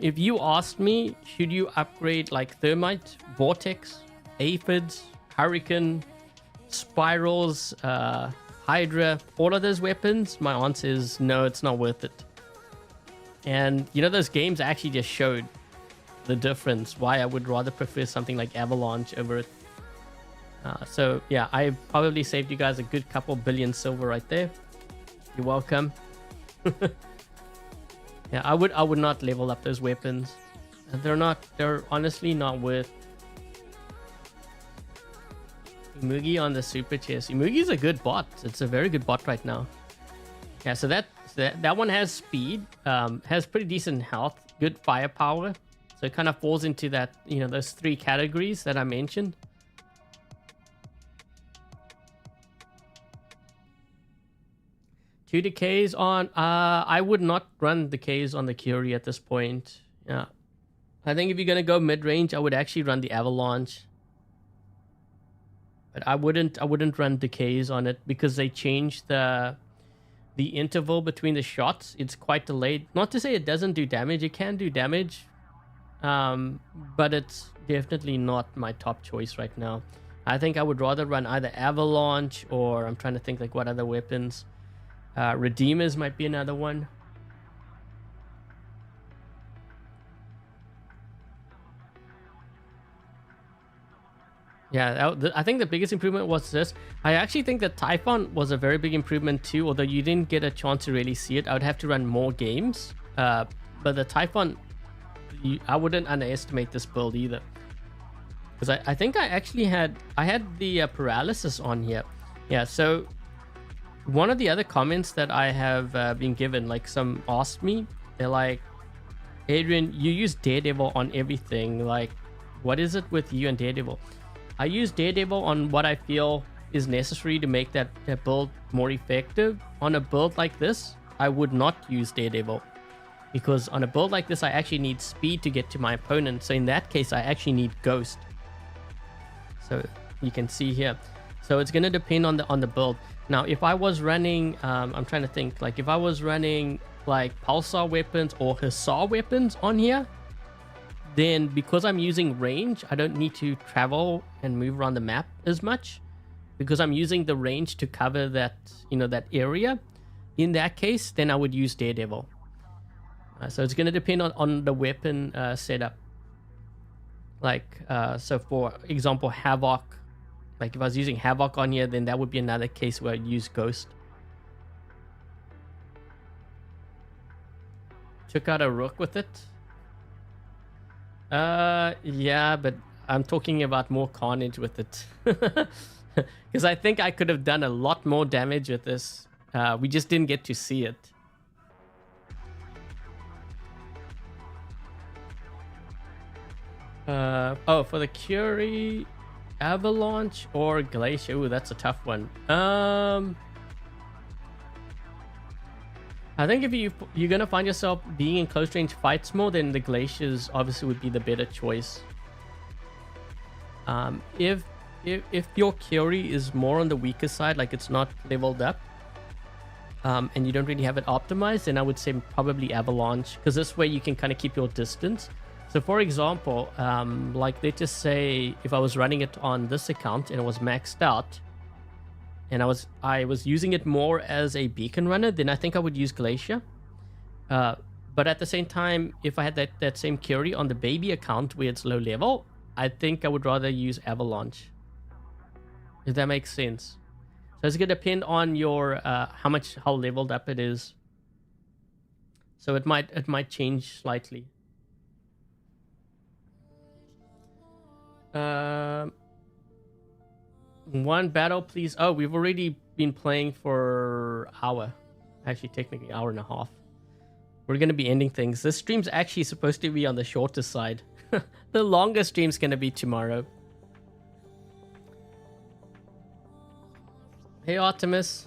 If you asked me, should you upgrade like Thermite, Vortex, Aphids, Hurricane, Spirals, Hydra, all of those weapons, my answer is no, it's not worth it. And you know, those games actually just showed the difference, why I would rather prefer something like Avalanche over it. So yeah, I probably saved you guys a good couple billion silver right there. You're welcome. Yeah, I would not level up those weapons. They're honestly not worth. Imugi on the super chest. Imugi's a good bot. It's a very good bot right now. Yeah, so that one has speed, has pretty decent health, good firepower. So it kind of falls into that, you know, those 3 categories that I mentioned. Two decays on. I would not run decays on the Curie at this point. Yeah, I think if you're gonna go mid range, I would actually run the Avalanche. But I wouldn't run decays on it, because they changed the interval between the shots. It's quite delayed. Not to say it doesn't do damage. It can do damage, but it's definitely not my top choice right now. I think I would rather run either Avalanche, or I'm trying to think like what other weapons. Redeemers might be another one. Yeah, I think the biggest improvement was this. I actually think that Typhon was a very big improvement too, although you didn't get a chance to really see it. I would have to run more games. But the Typhon, I wouldn't underestimate this build either. because I think I actually had the paralysis on here. Yeah, so one of the other comments that I have been given, like some asked me, they're like, Adrian, you use Daredevil on everything, like what is it with you and Daredevil? I use Daredevil on what I feel is necessary to make that build more effective. On a build like this, I would not use Daredevil, because on a build like this I actually need speed to get to my opponent. So in that case I actually need Ghost. So you can see here, so it's going to depend on the build. Now if I was running I'm trying to think, like if I was running like pulsar weapons or hussar weapons on here, then because I'm using range, I don't need to travel and move around the map as much, because I'm using the range to cover that, you know, that area. In that case, then I would use Daredevil. So it's going to depend on the weapon setup. Like, so for example, Havoc, like if I was using Havoc on here, then that would be another case where I'd use Ghost. Took out a Rook with it. Yeah, but I'm talking about more carnage with it. Because I think I could have done a lot more damage with this. We just didn't get to see it. Oh, for the Curie, Avalanche or Glacier? Ooh, that's a tough one. I think if you're gonna find yourself being in close range fights more, then the Glaciers obviously would be the better choice. If your Curie is more on the weaker side, like it's not leveled up, and you don't really have it optimized, then I would say probably Avalanche, because this way you can kind of keep your distance. So for example, like let's just say if I was running it on this account and it was maxed out, and I was using it more as a beacon runner, then I think I would use Glacier. But at the same time, if I had that same Curie on the baby account where it's low level, I think I would rather use Avalanche. If that makes sense. So it's going to depend on your how leveled up it is. So it might change slightly. One battle, please. Oh, we've already been playing for an hour. Actually, technically, hour and a half. We're going to be ending things. This stream's actually supposed to be on the shorter side. The longest stream's going to be tomorrow. Hey, Artemis.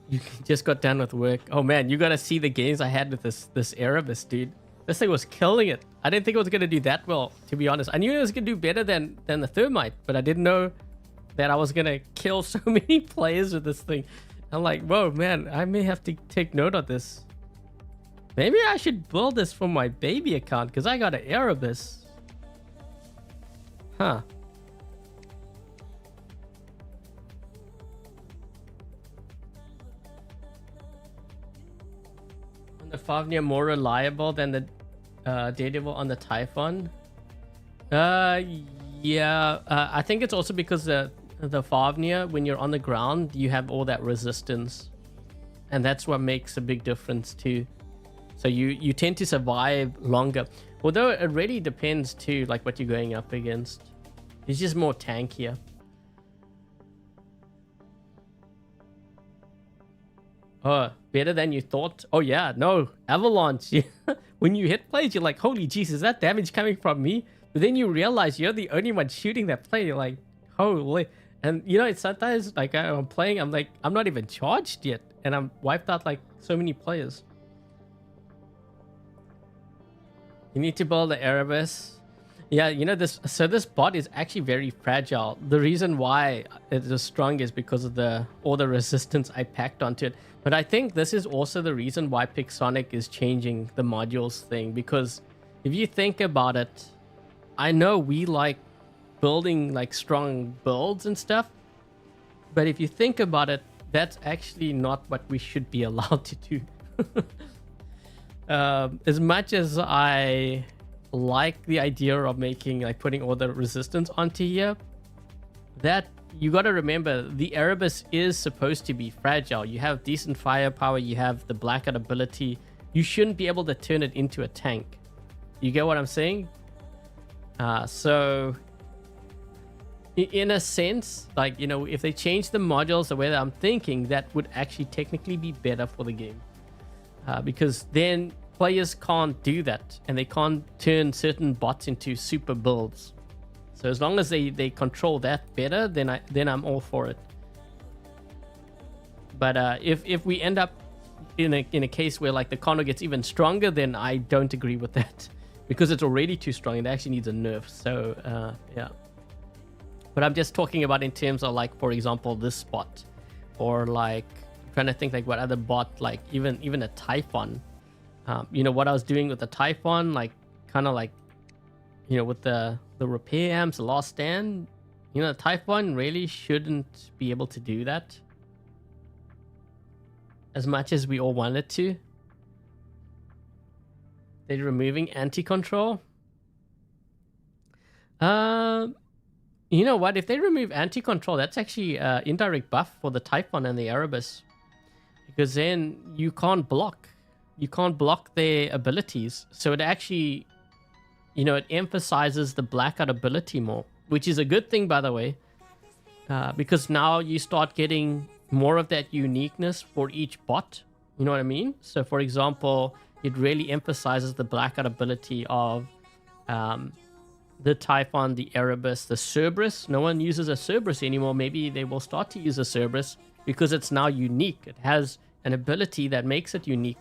You just got done with work. Oh, man, you got to see the games I had with this Erebus, dude. This thing was killing it. I didn't think it was going to do that well, to be honest. I knew it was going to do better than the Thermite, but I didn't know that I was going to kill so many players with this thing. I'm like, whoa, man, I may have to take note of this. Maybe I should build this for my baby account, because I got an Erebus. Huh. The Fenrir more reliable than the Daredevil on the Typhon? Yeah. I think it's also because the Fenrir, when you're on the ground, you have all that resistance, and that's what makes a big difference too. So you tend to survive longer. Although it really depends too, like what you're going up against. It's just more tankier. Oh, better than you thought? Oh yeah, no, Avalanche. When you hit plays, you're like, holy jeez, is that damage coming from me? But then you realize you're the only one shooting that play. You're like, holy. And you know, it's sometimes like I'm playing, I'm like, I'm not even charged yet, and I'm wiped out like so many players. You need to build the Erebus. Yeah, you know, this bot is actually very fragile. The reason why it is strong is because of all the resistance I packed onto it. But I think this is also the reason why Pixonic is changing the modules thing, because if you think about it, I know we like building like strong builds and stuff, but if you think about it, that's actually not what we should be allowed to do. As much as I like the idea of making, like putting all the resistance onto here, that you got to remember the Erebus is supposed to be fragile. You have decent firepower, you have the blackout ability. You shouldn't be able to turn it into a tank. You get what I'm saying? So in a sense, like, you know, if they change the modules the way that I'm thinking, that would actually technically be better for the game. Because then players can't do that, and they can't turn certain bots into super builds. So as long as they control that better, then I'm all for it. But if we end up in a case where like the Condor gets even stronger, then I don't agree with that, because it's already too strong. It actually needs a nerf. So yeah. But I'm just talking about in terms of, like, for example, this bot, or like I'm trying to think like what other bot, like even a Typhon. You know what I was doing with the Typhon, like kind of like, you know, with the repair amps, the last stand. You know, the Typhon really shouldn't be able to do that as much as we all want it to. They're removing anti-control. You know what? If they remove anti-control, that's actually indirect buff for the Typhon and the Erebus, because then you can't block. You can't block their abilities. So it actually, you know, it emphasizes the blackout ability more, which is a good thing, by the way, because now you start getting more of that uniqueness for each bot. You know what I mean? So, for example, it really emphasizes the blackout ability of the Typhon, the Erebus, the Cerberus. No one uses a Cerberus anymore. Maybe they will start to use a Cerberus because it's now unique. It has an ability that makes it unique.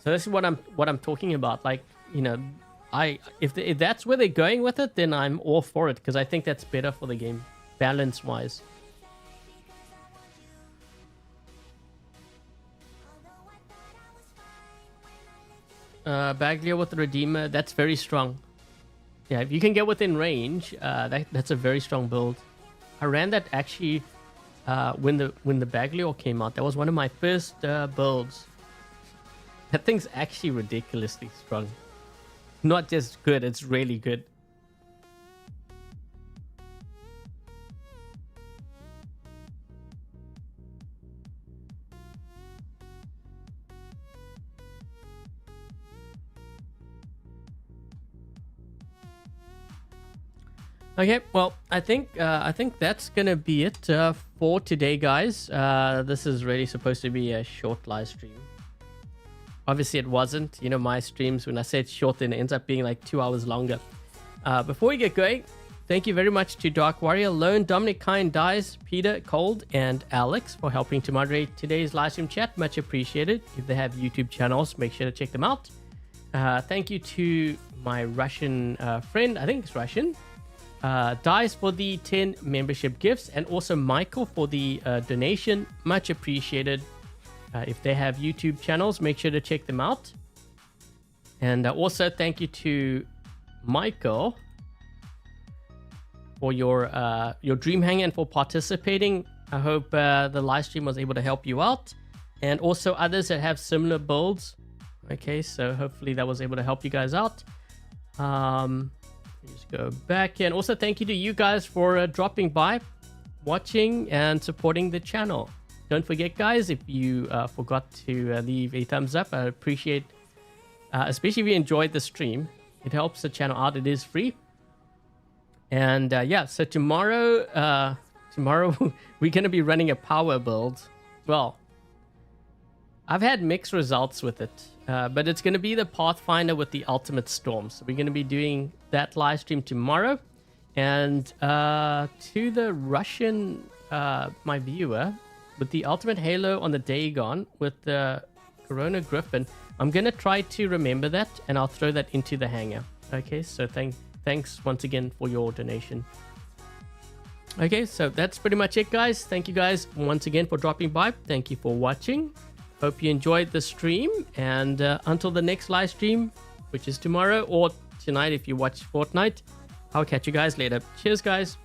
So this is what I'm talking about. Like, you know, if that's where they're going with it, then I'm all for it, because I think that's better for the game, balance wise. Baglio with the Redeemer, that's very strong. Yeah, if you can get within range, that's a very strong build. I ran that actually when the Baglio came out. That was one of my first builds. That thing's actually ridiculously strong. Not just good, it's really good. Okay, well, I think that's gonna be it for today, guys. This is really supposed to be a short live stream. Obviously, it wasn't. You know, my streams, when I say it's short, then it ends up being like 2 hours longer. Before we get going, thank you very much to Dark Warrior, Lone, Dominic, Kind, Dice, Peter, Cold, and Alex for helping to moderate today's live stream chat. Much appreciated. If they have YouTube channels, make sure to check them out. Thank you to my Russian friend. I think it's Russian. Dice for the 10 membership gifts, and also Michael for the donation. Much appreciated. If they have YouTube channels, make sure to check them out. And also thank you to Michael for your Dream Hangar and for participating. I hope the live stream was able to help you out, and also others that have similar builds. Okay, so hopefully that was able to help you guys out. Just go back, and also thank you to you guys for dropping by, watching, and supporting the channel. Don't forget, guys, if you forgot to leave a thumbs up, I appreciate, especially if you enjoyed the stream. It helps the channel out. It is free. And yeah, so tomorrow we're going to be running a power build. Well, I've had mixed results with it, but it's going to be the Pathfinder with the Ultimate Storm. So we're going to be doing that live stream tomorrow. And to the Russian, my viewer, with the Ultimate Halo on the Dagon with the Corona Griffin, I'm going to try to remember that, and I'll throw that into the hangar. Okay, so thanks once again for your donation. Okay, so that's pretty much it, guys. Thank you guys once again for dropping by. Thank you for watching. Hope you enjoyed the stream, and until the next live stream, which is tomorrow or tonight if you watch Fortnite, I'll catch you guys later. Cheers, guys.